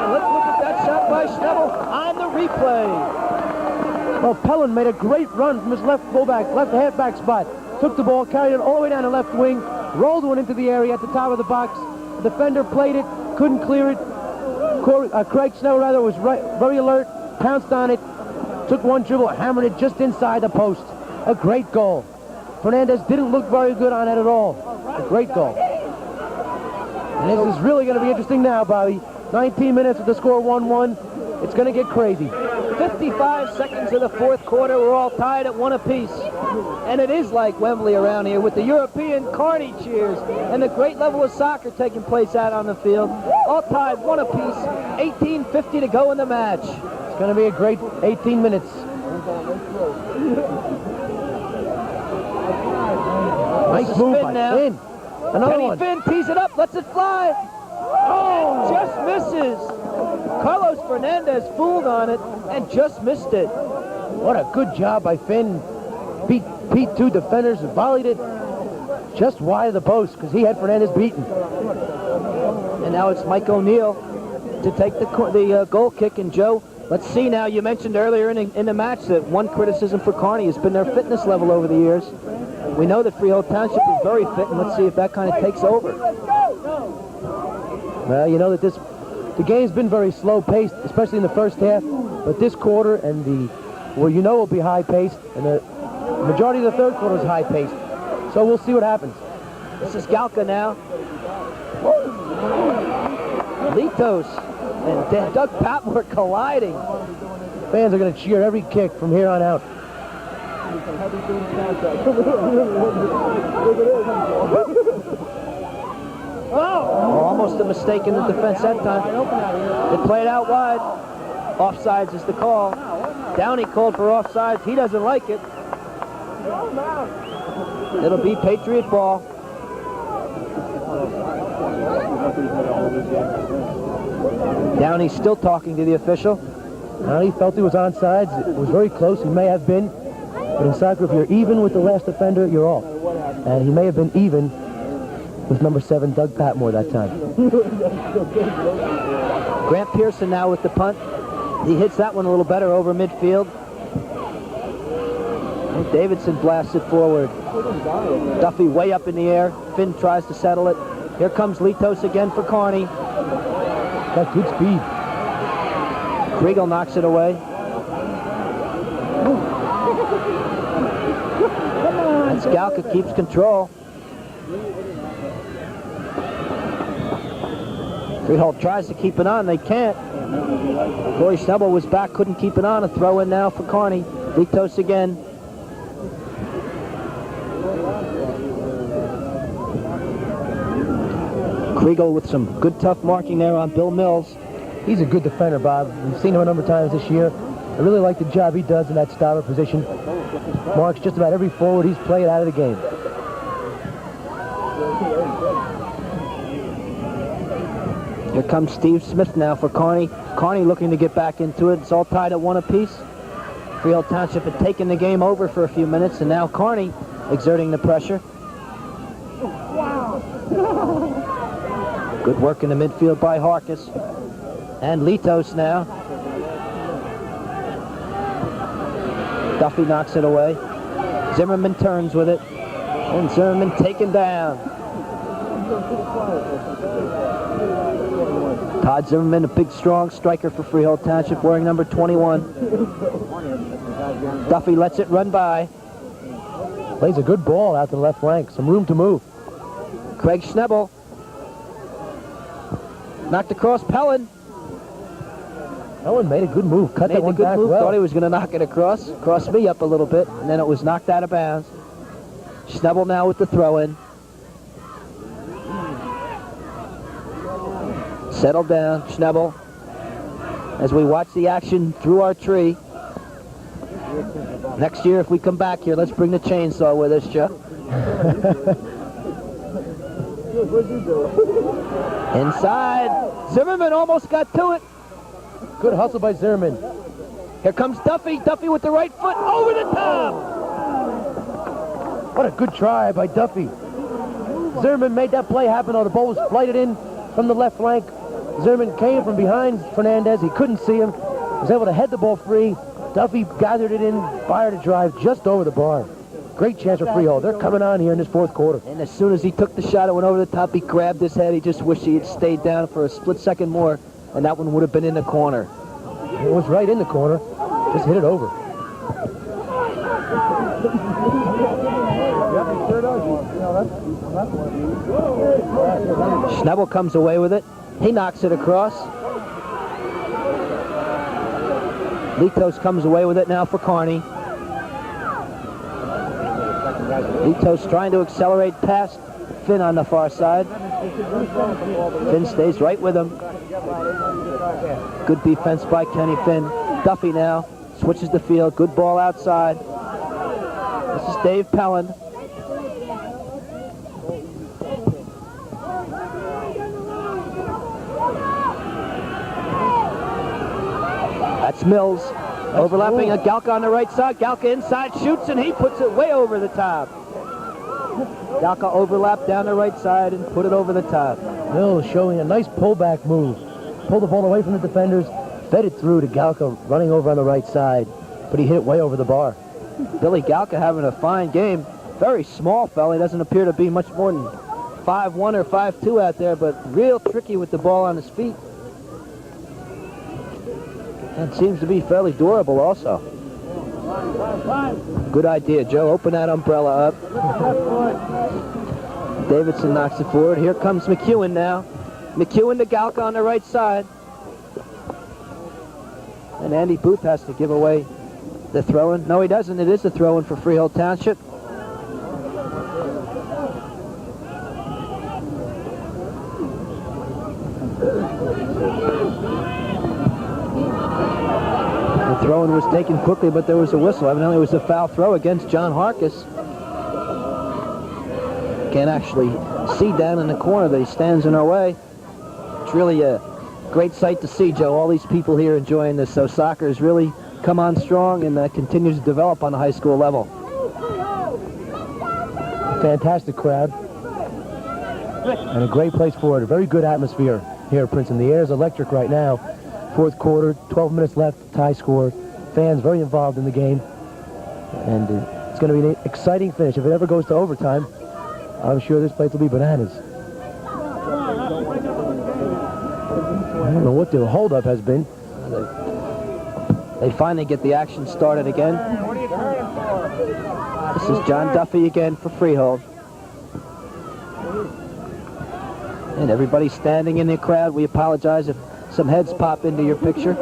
And let's look at that shot by Snebel on the replay. Well, Pellant made a great run from his left halfback spot. Took the ball, carried it all the way down the left wing, rolled one into the area at the top of the box. The defender played it, couldn't clear it. Craig Snell, was very alert, pounced on it, took one dribble, hammered it just inside the post. A great goal. Fernandez didn't look very good on it at all. A great goal. And this is really going to be interesting now, Bobby. 19 minutes with the score 1-1. It's going to get crazy. 55 seconds of the fourth quarter. We're all tied at 1 apiece. And it is like Wembley around here with the European Kearney cheers and the great level of soccer taking place out on the field. All tied 1 apiece. 18:50 to go in the match. It's going to be a great 18 minutes. Nice move by Finn. Another Penny one. Finn tees it up, lets it fly. Oh, just misses. Carlos Fernandez fooled on it and just missed it. What a good job by Finn. Beat 2 defenders and volleyed it just wide of the post because he had Fernandez beaten. And now it's Mike O'Neill to take the goal kick. And Joe, let's see now, you mentioned earlier in the match that one criticism for Kearney has been their fitness level over the years. We know that Freehold Township is very fit, and let's see if that kind of takes over. Well, you know that the game's been very slow-paced, especially in the first half, but this quarter and will be high-paced, and the majority of the third quarter is high-paced. So we'll see what happens. This is Galka now. Litos and Doug Patmore colliding. Fans are going to cheer every kick from here on out. Almost a mistake in the defense that time. They played out wide. Offsides is the call. Downey called for offsides. He doesn't like it. It'll be Patriot ball. Downey still talking to the official. He felt he was onside. It was very close. He may have been. But in soccer, if you're even with the last defender, you're off. And he may have been even with number 7, Doug Patmore, that time. Grant Pearson now with the punt. He hits that one a little better over midfield. And Davidson blasts it forward. Duffy way up in the air. Finn tries to settle it. Here comes Litos again for Kearney. Got good speed. Kriegel knocks it away. And Skalka keeps control. Freehold tries to keep it on. They can't. Corey Snebel was back, couldn't keep it on. A throw in now for Kearney. Litos again. Kriegel with some good tough marking there on Bill Mills. He's a good defender, Bob. We've seen him a number of times this year. I really like the job he does in that stopper position. Marks just about every forward he's played out of the game. Here comes Steve Smith now for Kearney. Kearney looking to get back into it. It's all tied at 1 apiece. Freehold Township had taken the game over for a few minutes, and now Kearney exerting the pressure. Good work in the midfield by Harkis. And Litos now. Duffy knocks it away. Zimmerman turns with it. And Zimmerman taken down. Todd Zimmerman, a big, strong striker for Freehold Township, wearing number 21. Duffy lets it run by. Plays a good ball out to the left flank. Some room to move. Craig Schnebel. Knocked across Pellin. Owen made a good move. Cut Made that the one good back move. well. Thought he was going to knock it across. Crossed me up a little bit, and then it was knocked out of bounds. Schnebel now with the throw-in. Settled down, Schnebel. As we watch the action through our tree. Next year, if we come back here, let's bring the chainsaw with us, Joe. Inside. Zimmerman almost got to it. Good hustle by Zimmerman. Here comes Duffy. Duffy with the right foot over the top. What a good try by Duffy. Zimmerman made that play happen. The ball was flighted in from the left flank. Zimmerman came from behind Fernandez. He couldn't see him. Was able to head the ball free. Duffy gathered it in, fired a drive just over the bar. Great chance for Freehold. They're coming on here in this fourth quarter. And as soon as he took the shot, it went over the top. He grabbed his head. He just wished he had stayed down for a split second more, and that one would have been in the corner. It was right in the corner. Just hit it over. Schnebel comes away with it. He knocks it across. Litos comes away with it now for Kearney. Litos trying to accelerate past Finn on the far side. Finn stays right with him. Good defense by Kenny Finn. Duffy now switches the field. Good ball outside. This is Dave Pellin. That's Mills. Overlapping a Galka on the right side. Galka inside, shoots, and he puts it way over the top. Galka overlapped down the right side and put it over the top. Mills showing a nice pullback move. Pulled the ball away from the defenders, fed it through to Galka running over on the right side, but he hit it way over the bar. Billy Galka having a fine game. Very small fella. He doesn't appear to be much more than 5'1" or 5'2" out there, but real tricky with the ball on his feet. And seems to be fairly durable also. Good idea, Joe. Open that umbrella up. Davidson knocks it forward. Here comes McEwen now. McEwen to Galka on the right side. And Andy Booth has to give away the throw-in. No, he doesn't. It is a throw-in for Freehold Township. The throw-in was taken quickly, but there was a whistle. Evidently, it was a foul throw against John Harkis. Can't actually see down in the corner that he stands in our way. It's really a great sight to see, Joe. All these people here enjoying this. So soccer has really come on strong and continues to develop on the high school level. Fantastic crowd. And a great place for it. A very good atmosphere here at Princeton. The air is electric right now. Fourth quarter, 12 minutes left, tie score. Fans very involved in the game. And it's going to be an exciting finish. If it ever goes to overtime, I'm sure this place will be bananas. I don't know what the holdup has been. They finally get the action started again. This is John Duffy again for Freehold. And everybody standing in the crowd. We apologize if some heads pop into your picture.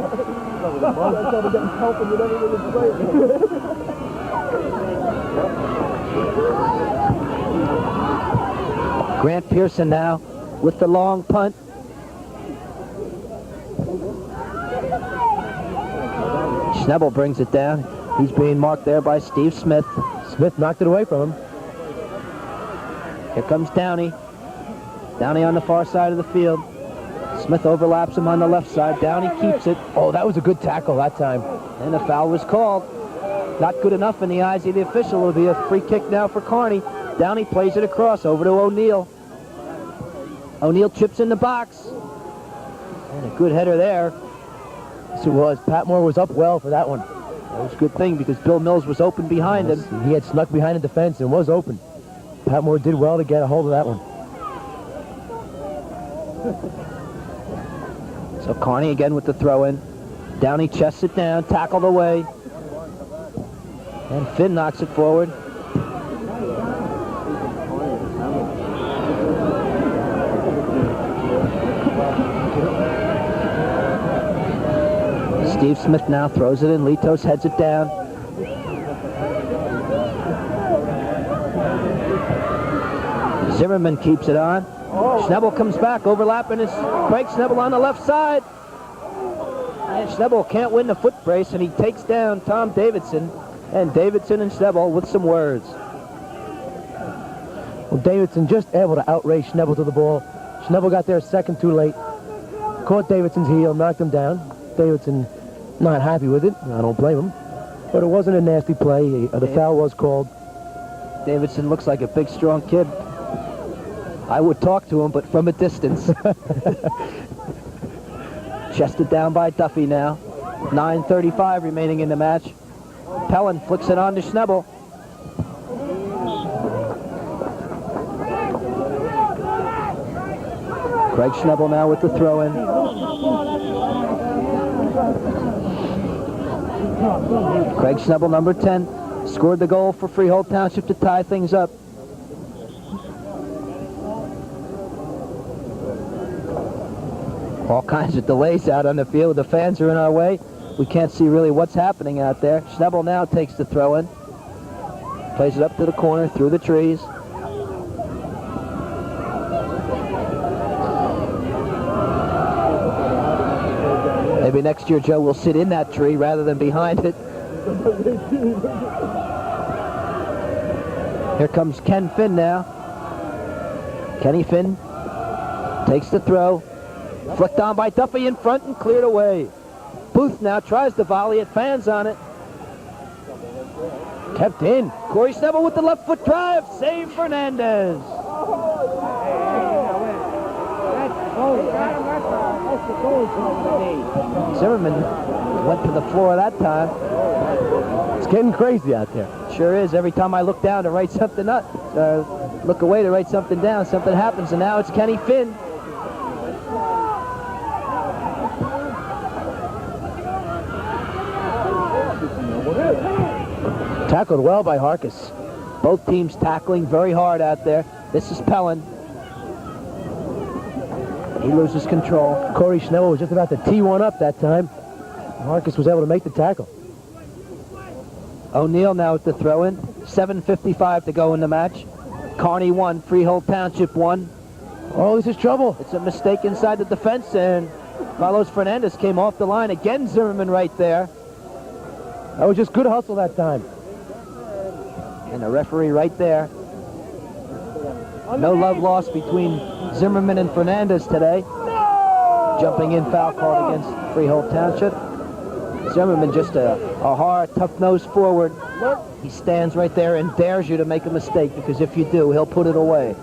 Grant Pearson now with the long punt. Schnebel brings it down. He's being marked there by Steve Smith. Smith knocked it away from him. Here comes Downey. Downey on the far side of the field. Smith overlaps him on the left side. Downey keeps it. Oh, that was a good tackle that time. And the foul was called. Not good enough in the eyes of the official. It'll be a free kick now for Kearney. Downey plays it across over to O'Neill. O'Neill chips in the box. And a good header there. Yes, it was. Patmore was up well for that one. That was a good thing because Bill Mills was open behind him. He had snuck behind the defense and was open. Patmore did well to get a hold of that one. So Carney again with the throw-in. Downey chests it down, tackled away. And Finn knocks it forward. Steve Smith now throws it in. Litos heads it down. Zimmerman keeps it on. Schnebel comes back, overlapping his Craig Schnebel on the left side. And Schnebel can't win the foot brace, and he takes down Tom Davidson. And Davidson and Schnebel with some words. Well, Davidson just able to outrace Schnebel to the ball. Schnebel got there a second too late. Caught Davidson's heel, knocked him down. Davidson not happy with it. I don't blame him. But it wasn't a nasty play. The foul was called. Davidson looks like a big, strong kid. I would talk to him, but from a distance. Chested down by Duffy now. 9:35 remaining in the match. Pellin flicks it on to Schnebel. Craig Schnebel now with the throw-in. Craig Schnebel, number 10, scored the goal for Freehold Township to tie things up. All kinds of delays out on the field. The fans are in our way. We can't see really what's happening out there. Schnebel now takes the throw-in. Plays it up to the corner, through the trees. Maybe next year Joe will sit in that tree rather than behind it. Here comes Ken Finn now. Kenny Finn takes the throw. Flicked on by Duffy in front and cleared away. Booth now tries to volley it, fans on it. Kept in. Corey Schnebel with the left foot drive. Save Fernandez. Zimmerman went to the floor that time. It's getting crazy out there. Sure is. Every time I look down to write something up, look away to write something down, something happens, and now it's Kenny Finn. Tackled well by Harkis. Both teams tackling very hard out there. This is Pellin. He loses control. Corey Schnebel was just about to tee one up that time. Harkis was able to make the tackle. O'Neill now with the throw-in. 7:55 to go in the match. Kearney 1, Freehold Township 1. Oh, this is trouble. It's a mistake inside the defense, and Carlos Fernandez came off the line. Again, Zimmerman right there. That was just good hustle that time. And the referee right there. No love lost between Zimmerman and Fernandez today. Jumping in foul called against Freehold Township. Zimmerman just a hard, tough-nosed forward. He stands right there and dares you to make a mistake, because if you do, he'll put it away.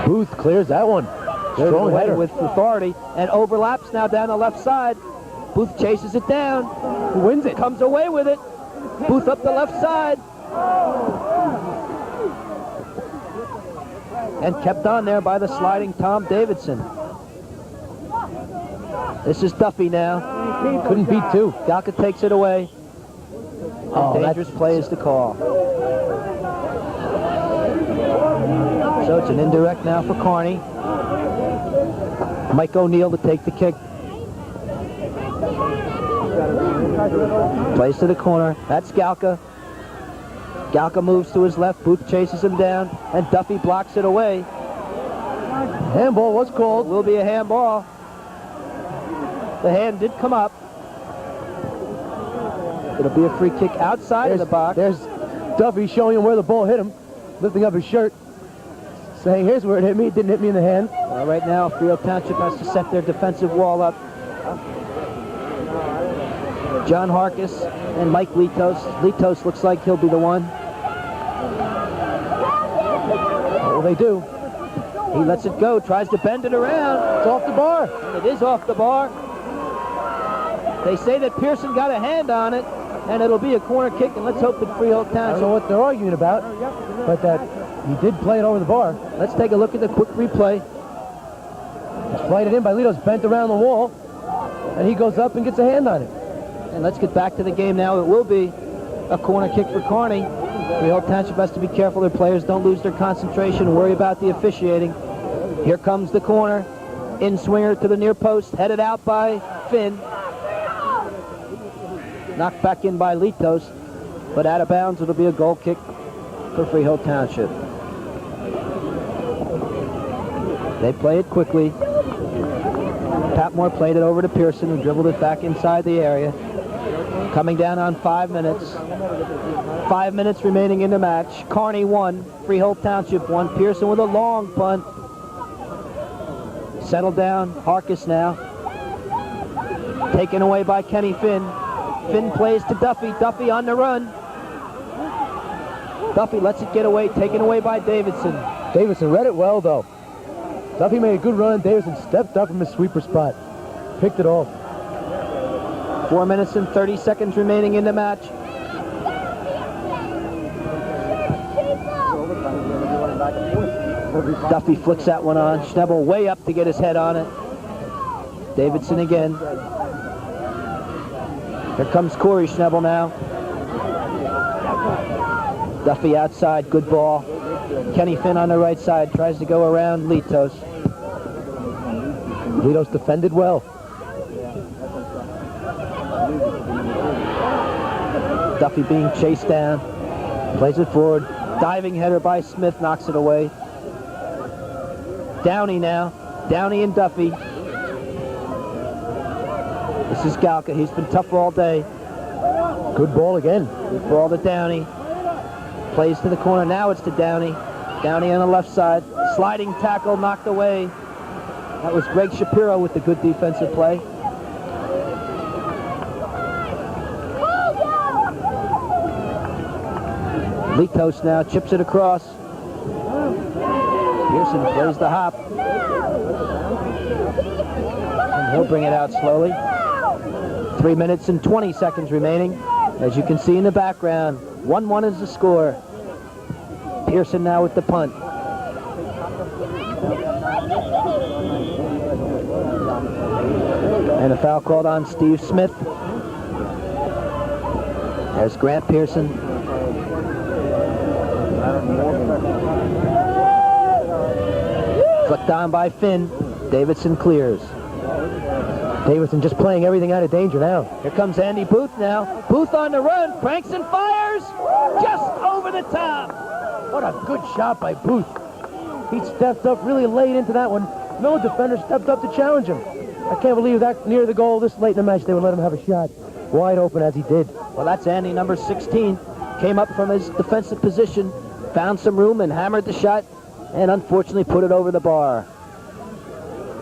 Booth clears that one. Strong header with authority, and overlaps now down the left side. Booth chases it down. Who wins it? Comes away with it. Booth up the left side. And kept on there by the sliding Tom Davidson. This is Duffy now. Couldn't beat two. Galka takes it away. Oh, dangerous play is the call. So it's an indirect now for Kearney. Mike O'Neill to take the kick. Plays to the corner. That's Galka. Galka moves to his left. Booth chases him down, and Duffy blocks it away. Handball was called. Will be a handball. The hand did come up. It'll be a free kick outside of the box. There's Duffy showing him where the ball hit him, lifting up his shirt, saying, here's where it hit me. It didn't hit me in the hand. Well, right now, Freehold Township has to set their defensive wall up. John Harkis and Mike Litos. Litos looks like he'll be the one. What will they do? He lets it go, tries to bend it around. It's off the bar. And it is off the bar. They say that Pearson got a hand on it, and it'll be a corner kick, and let's hope that Freehold I don't know Township. what they're arguing about, but that he did play it over the bar. Let's take a look at the quick replay. It's flighted in by Litos, bent around the wall, and he goes up and gets a hand on it. And let's get back to the game now. It will be a corner kick for Kearney. Freehold Township has to be careful their players don't lose their concentration and worry about the officiating. Here comes the corner. In swinger to the near post, headed out by Finn. Knocked back in by Litos, but out of bounds. It'll be a goal kick for Freehold Township. They play it quickly. Patmore played it over to Pearson, who dribbled it back inside the area. Coming down on 5 minutes. 5 minutes remaining in the match. Kearney 1, Freehold Township 1. Pearson with a long punt. Settled down. Harkis now. Taken away by Kenny Finn. Finn plays to Duffy. Duffy on the run. Duffy lets it get away. Taken away by Davidson. Davidson read it well, though. Duffy made a good run. Davidson stepped up from his sweeper spot. Picked it off. 4 minutes and 30 seconds remaining in the match. Duffy flicks that one on. Schnebel way up to get his head on it. Davidson again. Here comes Corey Schnebel now. Duffy outside, good ball. Kenny Finn on the right side, tries to go around Litos. Litos defended well. Duffy being chased down. Plays it forward. Diving header by Smith, knocks it away. Downey now. Downey and Duffy. This is Galka. He's been tough all day. Good ball again. Good ball to Downey. Plays to the corner. Now it's to Downey. Downey on the left side. Sliding tackle knocked away. That was Greg Shapiro with the good defensive play. Litos now chips it across. Pearson plays the hop. And he'll bring it out slowly. 3 minutes and 20 seconds remaining. As you can see in the background, 1-1 is the score. Pearson now with the punt. And a foul called on Steve Smith. There's Grant Pearson. Flicked on by Finn. Davidson clears. Davidson just playing everything out of danger now. Here comes Andy Booth now. Booth on the run, cranks and fires, just over the top. What a good shot by Booth. He stepped up really late into that one. No defender stepped up to challenge him. I can't believe that near the goal this late in the match they would let him have a shot. Wide open as he did. Well, that's Andy, number 16. Came up from his defensive position, found some room and hammered the shot, and unfortunately put it over the bar.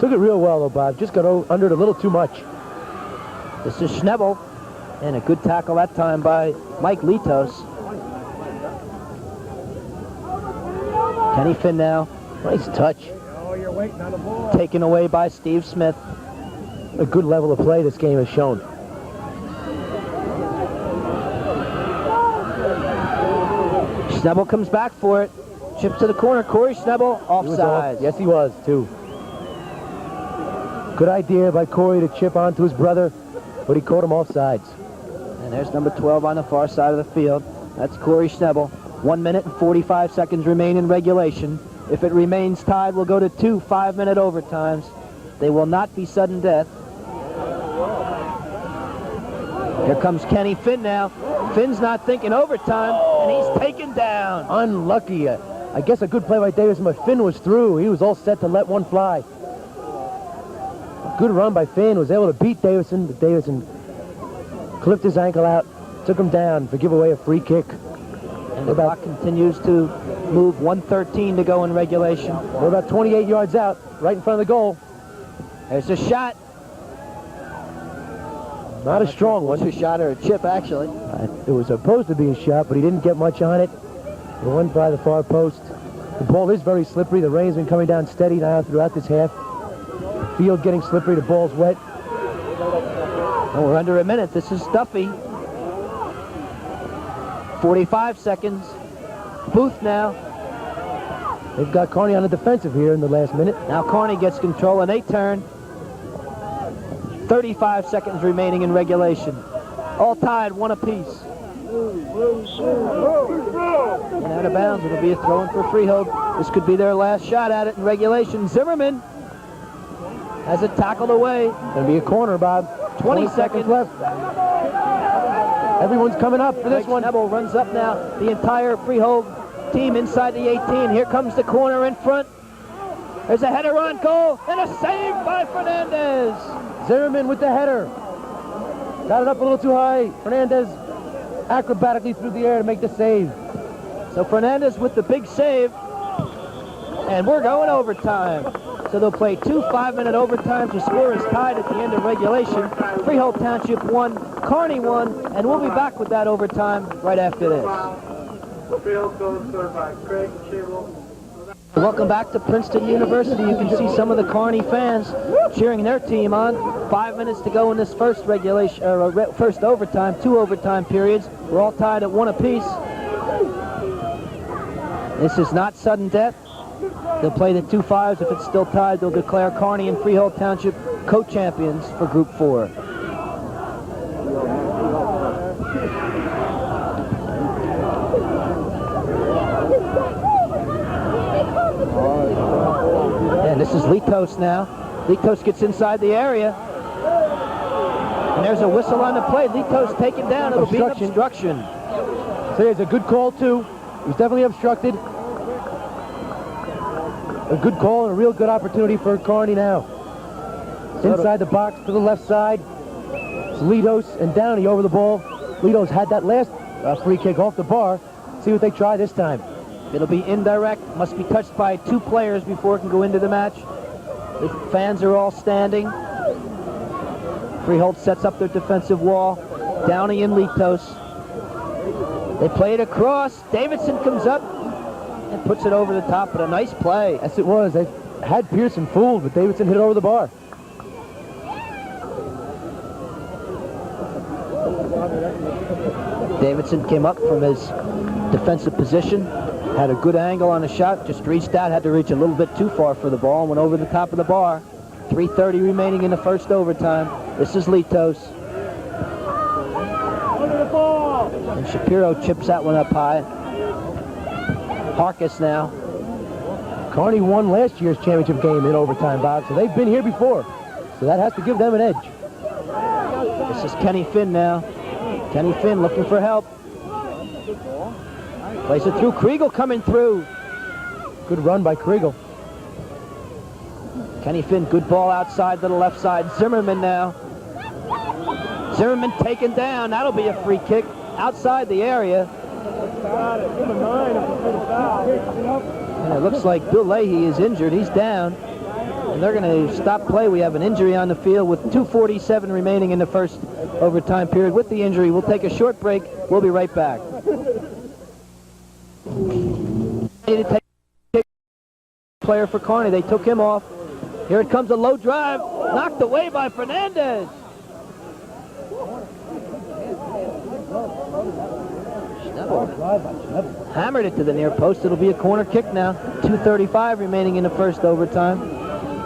Took it real well, though, Bob. Just got under it a little too much. This is Schnebel, and a good tackle that time by Mike Litos. Kenny Finn now. Nice touch. Taken away by Steve Smith. A good level of play this game has shown. Schnebel comes back for it. Chips to the corner. Corey Schnebel offside. Yes, he was, too. Good idea by Corey to chip onto his brother, but he caught him offsides. And there's number 12 on the far side of the field. That's Corey Schnebel. 1 minute and 45 seconds remain in regulation. If it remains tied, we'll go to 2 5-minute overtimes. They will not be sudden death. Here comes Kenny Finn now. Finn's not thinking overtime, and he's taken down. Unlucky. I guess a good play by Davidson, but Finn was through. He was all set to let one fly. Good run by Finn. Was able to beat Davidson, but Davidson clipped his ankle out, took him down to give away a free kick. And the clock continues to move. 1:13 to go in regulation. We're about 28 yards out, right in front of the goal. There's a shot. Not a strong one. A shot or a chip, actually. It was supposed to be a shot, but he didn't get much on it. It went by the far post. The ball is very slippery. The rain's been coming down steady now throughout this half. Field getting slippery. The ball's wet. Oh, we're under a minute. This is Duffy. 45 seconds. Booth now. They've got Kearney on the defensive here in the last minute. Now Kearney gets control and they turn. 35 seconds remaining in regulation. All tied, one apiece. And out of bounds, it'll be a throw-in for Freehold. This could be their last shot at it in regulation. Zimmerman has it tackled away. Going to be a corner, Bob. 20 seconds left. Everyone's coming up for this one. Neville runs up now. The entire Freehold team inside the 18. Here comes the corner in front. There's a header on goal and a save by Fernandez. Zimmerman with the header. Got it up a little too high. Fernandez acrobatically through the air to make the save. So Fernandez with the big save. And we're going overtime. So they'll play 2 5-minute overtimes. The score is tied at the end of regulation. Freehold Township 1, Kearney 1, and we'll be back with that overtime right after this. Welcome back to Princeton University. You can see some of the Kearney fans cheering their team on. 5 minutes to go in this first regulation, first overtime, 2 overtime periods. We're all tied at 1 apiece. This is not sudden death. They'll play the 2 5s. If it's still tied, they'll declare Kearney and Freehold Township co-champions for Group 4. And this is Litos now. Litos gets inside the area. And there's a whistle on the play. Litos taken down. It'll be an obstruction. So there's a good call, too. He was definitely obstructed. A good call and a real good opportunity for Kearney now. Inside the box to the left side. It's Litos and Downey over the ball. Litos had that last free kick off the bar. See what they try this time. It'll be indirect. Must be touched by 2 players before it can go into the match. The fans are all standing. Freehold sets up their defensive wall. Downey and Litos. They play it across. Davidson comes up and puts it over the top, but a nice play. Yes, it was. They had Pearson fooled, but Davidson hit it over the bar. Davidson came up from his defensive position, had a good angle on the shot, just reached out, had to reach a little bit too far for the ball, and went over the top of the bar. 3:30 remaining in the first overtime. This is Litos. And Shapiro chips that one up high. Harkis now. Kearney won last year's championship game in overtime, Bob, so they've been here before. So that has to give them an edge. This is Kenny Finn now. Kenny Finn looking for help. Plays it through. Kriegel coming through. Good run by Kriegel. Kenny Finn, good ball outside to the left side. Zimmerman now. Zimmerman taken down. That'll be a free kick outside the area. And it looks like Bill Leahy is injured. He's down. And they're going to stop play. We have an injury on the field with 2:47 remaining in the first overtime period. With the injury, we'll take a short break. We'll be right back. Player for Kearney. They took him off. Here it comes, a low drive. Knocked away by Fernandez. Hammered it to the near post. It'll be a corner kick now. 2:35 remaining in the first overtime.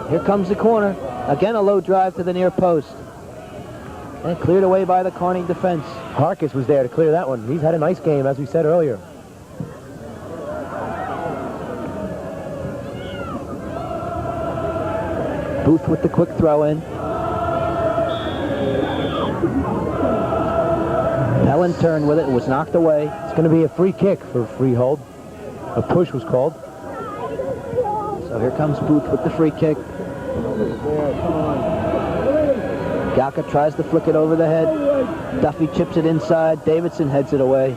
Here comes the corner. Again, a low drive to the near post. And cleared away by the Kearney defense. Harkis was there to clear that one. He's had a nice game, as we said earlier. Booth with the quick throw in. Helen turned with it and was knocked away. It's going to be a free kick for Freehold. A push was called. So here comes Booth with the free kick. Galka tries to flick it over the head. Duffy chips it inside. Davidson heads it away.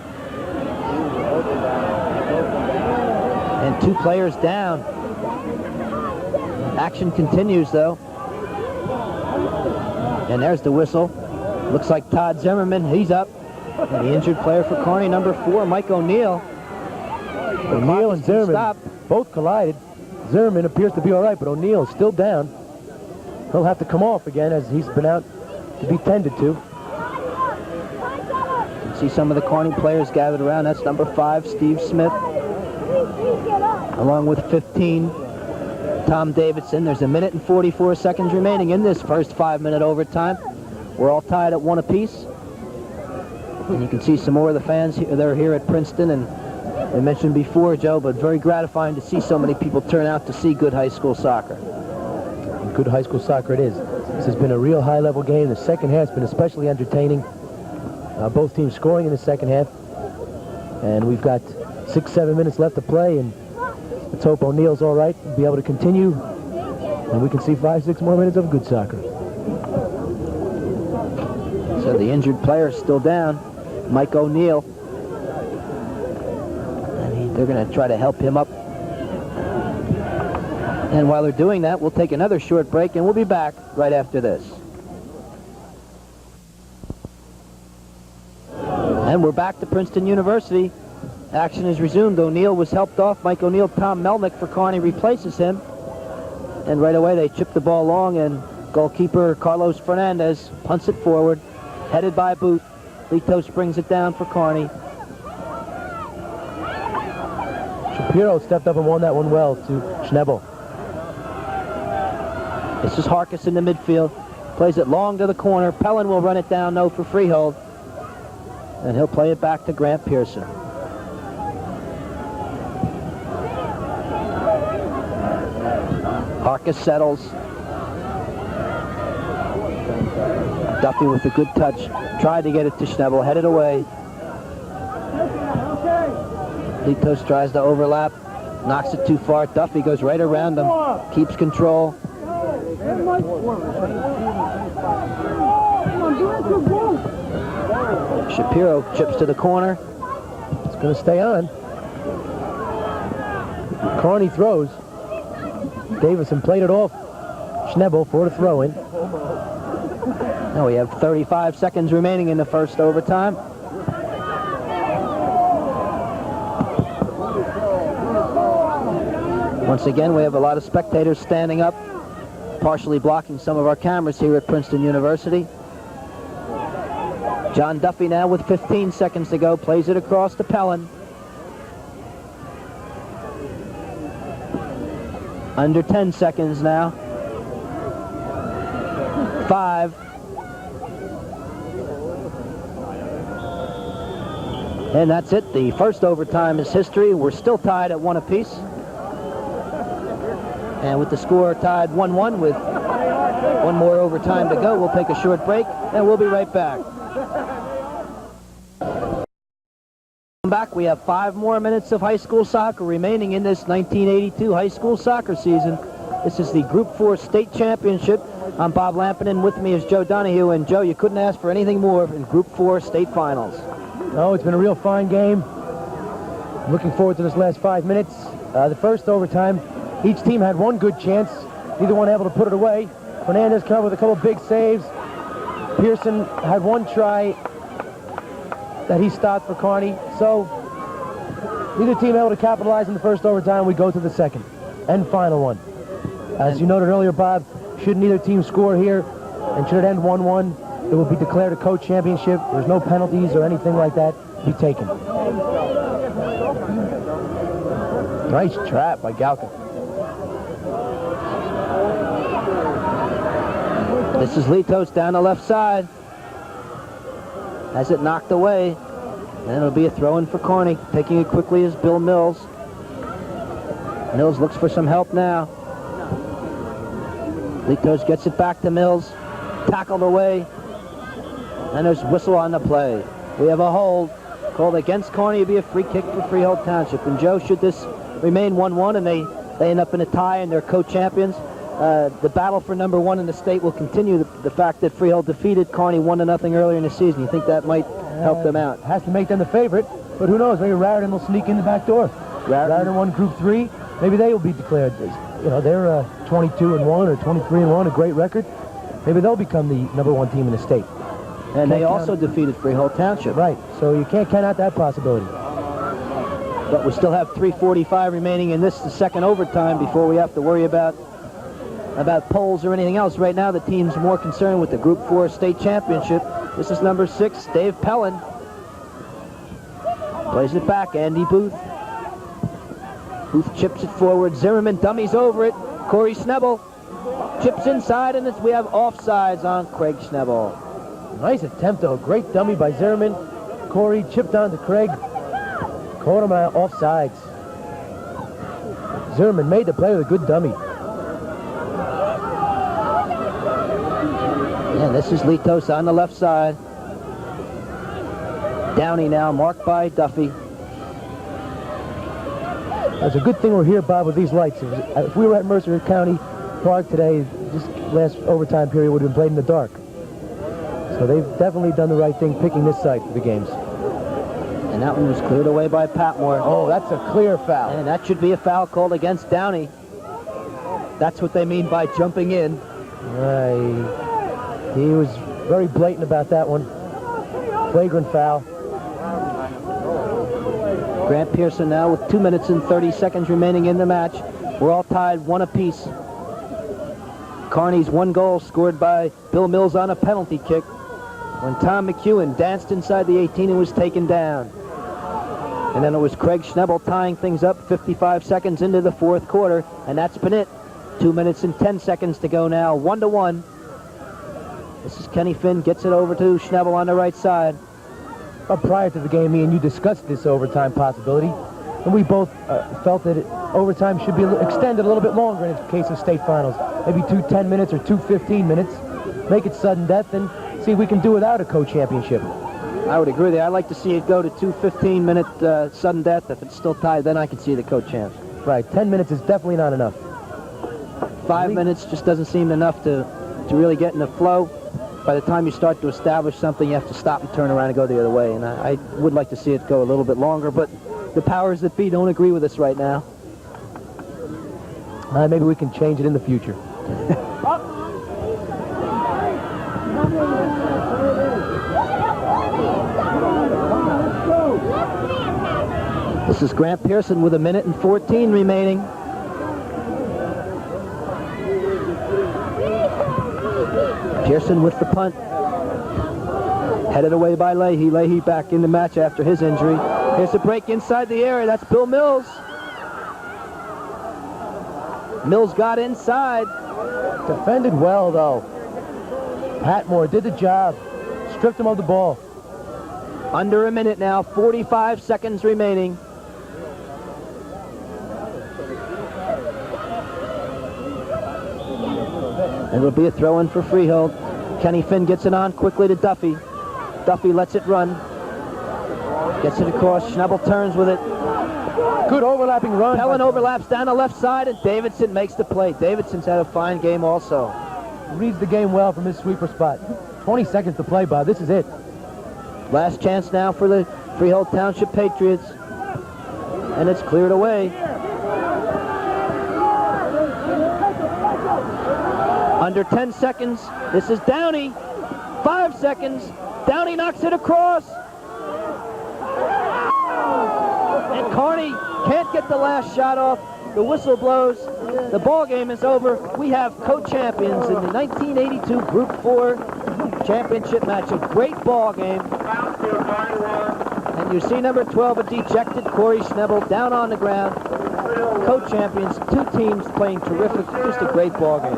And 2 players down. Action continues, though. And there's the whistle. Looks like Todd Zimmerman, he's up. And the injured player for Kearney, number 4, Mike O'Neill. O'Neill and Zimmerman both collided. Zimmerman appears to be all right, but O'Neill is still down. He'll have to come off again as he's been out to be tended to. You can see some of the Kearney players gathered around. That's number 5, Steve Smith. Along with 15, Tom Davidson. There's 1 minute and 44 seconds remaining in this first 5-minute overtime. We're all tied at 1 apiece. And you can see some more of the fans that are here at Princeton. And I mentioned before, Joe, but very gratifying to see so many people turn out to see good high school soccer. And good high school soccer it is. This has been a real high-level game. The second half's been especially entertaining. Both teams scoring in the second half. And we've got 6-7 minutes left to play, and let's hope O'Neill's all right and be able to continue, and we can see 5-6 more minutes of good soccer. So the injured player is still down, Mike O'Neill. And they're going to try to help him up. And while they're doing that, we'll take another short break, and we'll be back right after this. And we're back to Princeton University. Action is resumed. O'Neill was helped off. Mike O'Neill, Tom Melnick for Kearney replaces him. And right away they chip the ball long, and goalkeeper Carlos Fernandez punts it forward, headed by Boot. Litos brings it down for Kearney. Shapiro stepped up and won that one well to Schnebel. This is Harkis in the midfield. Plays it long to the corner. Pellin will run it down, no, for Freehold. And he'll play it back to Grant Pearson. Harkis settles. Duffy with a good touch. Tried to get it to Schnebel. Headed away. Litos tries to overlap. Knocks it too far. Duffy goes right around him. Keeps control. Shapiro chips to the corner. It's going to stay on. Kearney throws. Davison played it off Schnebel for the throw-in. Now we have 35 seconds remaining in the first overtime. Once again, we have a lot of spectators standing up, partially blocking some of our cameras here at Princeton University. John Duffy now with 15 seconds to go, plays it across to Pellin. Under 10 seconds now. 5. And that's it. The first overtime is history. We're still tied at 1 apiece. And with the score tied 1-1 with 1 more overtime to go, we'll take a short break, and we'll be right back. Back, we have 5 more minutes of high school soccer remaining in this 1982 high school soccer season. This is the Group 4 State Championship. I'm Bob Lampin, and with me is Joe Donahue. And Joe, you couldn't ask for anything more in Group 4 State Finals. Oh, it's been a real fine game. Looking forward to this last 5 minutes. The first overtime, each team had one good chance. Neither one able to put it away. Fernandez covered with a couple big saves. Pearson had one try that he stopped for Kearney. So neither team able to capitalize in the first overtime. We go to the second and final one. As you noted earlier, Bob, should neither team score here and should it end 1-1, it will be declared a co-championship. There's no penalties or anything like that to be taken. Nice trap by Galka. This is Litos down the left side. Has it knocked away. And it'll be a throw-in for Kearney. Taking it quickly is Bill Mills. Mills looks for some help now. Litos gets it back to Mills. Tackled away. And there's whistle on the play. We have a hold called against Kearney. It'll be a free kick for Freehold Township. And Joe, should this remain 1-1 and they end up in a tie and they're co-champions, the battle for number 1 in the state will continue. The fact that Freehold defeated Kearney 1-0 earlier in the season, you think that might help them out? Has to make them the favorite, but who knows? Maybe Raritan will sneak in the back door. Raritan won Group 3. Maybe they will be declared. You know, they're 22-1 or 23-1, a great record. Maybe they'll become the number 1 team in the state. And they Can't also defeated Freehold Township. Right, so you can't count out that possibility. But we still have 3:45 remaining in this, the second overtime, before we have to worry about polls or anything else. Right now, the team's more concerned with the Group 4 state championship. This is number 6, Dave Pellin. Plays it back, Andy Booth. Booth chips it forward. Zimmerman dummies over it. Corey Schnebel chips inside, and we have offsides on Craig Schnebel. Nice attempt, though. Great dummy by Zimmerman. Corey chipped on to Craig. Caught him out offsides. Zimmerman made the play with a good dummy. And this is Litos on the left side. Downey now, marked by Duffy. It's a good thing we're here, Bob, with these lights. If we were at Mercer County Park today, this last overtime period would have been played in the dark. So they've definitely done the right thing picking this site for the games. And that one was cleared away by Patmore. Oh, that's a clear foul. And that should be a foul called against Downey. That's what they mean by jumping in. He was very blatant about that one. Flagrant foul. Grant Pearson now with 2 minutes and 30 seconds remaining in the match. We're all tied 1 apiece. Kearney's 1 goal scored by Bill Mills on a penalty kick when Tom McEwen danced inside the 18 and was taken down. And then it was Craig Schnebel tying things up 55 seconds into the 4th quarter, and that's been it. 2 minutes and 10 seconds to go now, 1-1. This is Kenny Finn, gets it over to Schnebel on the right side. Prior to the game, me and you discussed this overtime possibility, and we both felt that overtime should be extended a little bit longer in the case of state finals. Maybe 2 10 minutes or 2 15 minutes. Make it sudden death and see if we can do without a co-championship. I would agree there. I'd like to see it go to 2 15-minute sudden death. If it's still tied, then I can see the co-champs. Right, 10 minutes is definitely not enough. 5 minutes just doesn't seem enough to really get in the flow. By the time you start to establish something, you have to stop and turn around and go the other way. And I would like to see it go a little bit longer, but the powers that be don't agree with us right now. Maybe we can change it in the future. This is Grant Pearson with 1 minute and 14 remaining. Pearson with the punt. Headed away by Leahy. Leahy back in the match after his injury. Here's a break inside the area. That's Bill Mills. Mills got inside. Defended well, though. Patmore did the job. Stripped him of the ball. Under a minute now. 45 seconds remaining. It'll be a throw-in for Freehold. Kenny Finn gets it on quickly to Duffy. Duffy lets it run. Gets it across. Schnebel turns with it. Good overlapping run. Pellin overlaps down the left side, and Davidson makes the play. Davidson's had a fine game also. Reads the game well from his sweeper spot. 20 seconds to play, Bob. This is it. Last chance now for the Freehold Township Patriots. And it's cleared away. Under 10 seconds. This is Downey. 5 seconds. Downey knocks it across. And Kearney can't get the last shot off. The whistle blows. The ball game is over. We have co-champions in the 1982 Group 4 championship match. A great ball game. And you see number 12, a dejected Corey Schnebel down on the ground. Co-champions, 2 teams playing terrific. Just a great ball game.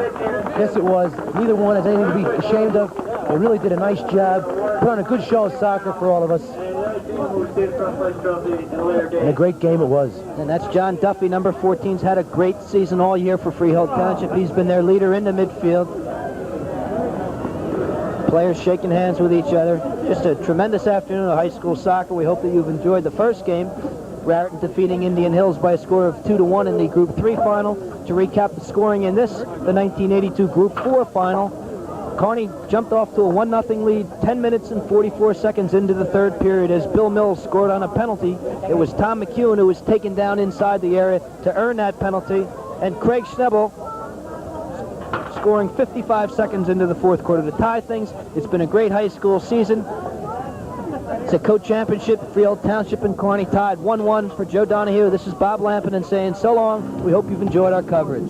Yes, it was. Neither one has anything to be ashamed of. They really did a nice job. Put on a good show of soccer for all of us. And a great game it was. And that's John Duffy, number 14's had a great season all year for Freehold Township. He's been their leader in the midfield. Players shaking hands with each other. Just a tremendous afternoon of high school soccer. We hope that you've enjoyed the first game. Raritan defeating Indian Hills by a score of 2-1 in the Group 3 final. To recap the scoring in this, the 1982 Group 4 final, Kearney jumped off to a 1-0 lead 10 minutes and 44 seconds into the 3rd period as Bill Mills scored on a penalty. It was Tom McEwen who was taken down inside the area to earn that penalty, and Craig Schnebel scoring 55 seconds into the fourth quarter to tie things. It's been a great high school season. It's a co-championship. Freehold Township and Kearney tied 1-1 for Joe Donahue. This is Bob Lampinen saying so long. We hope you've enjoyed our coverage.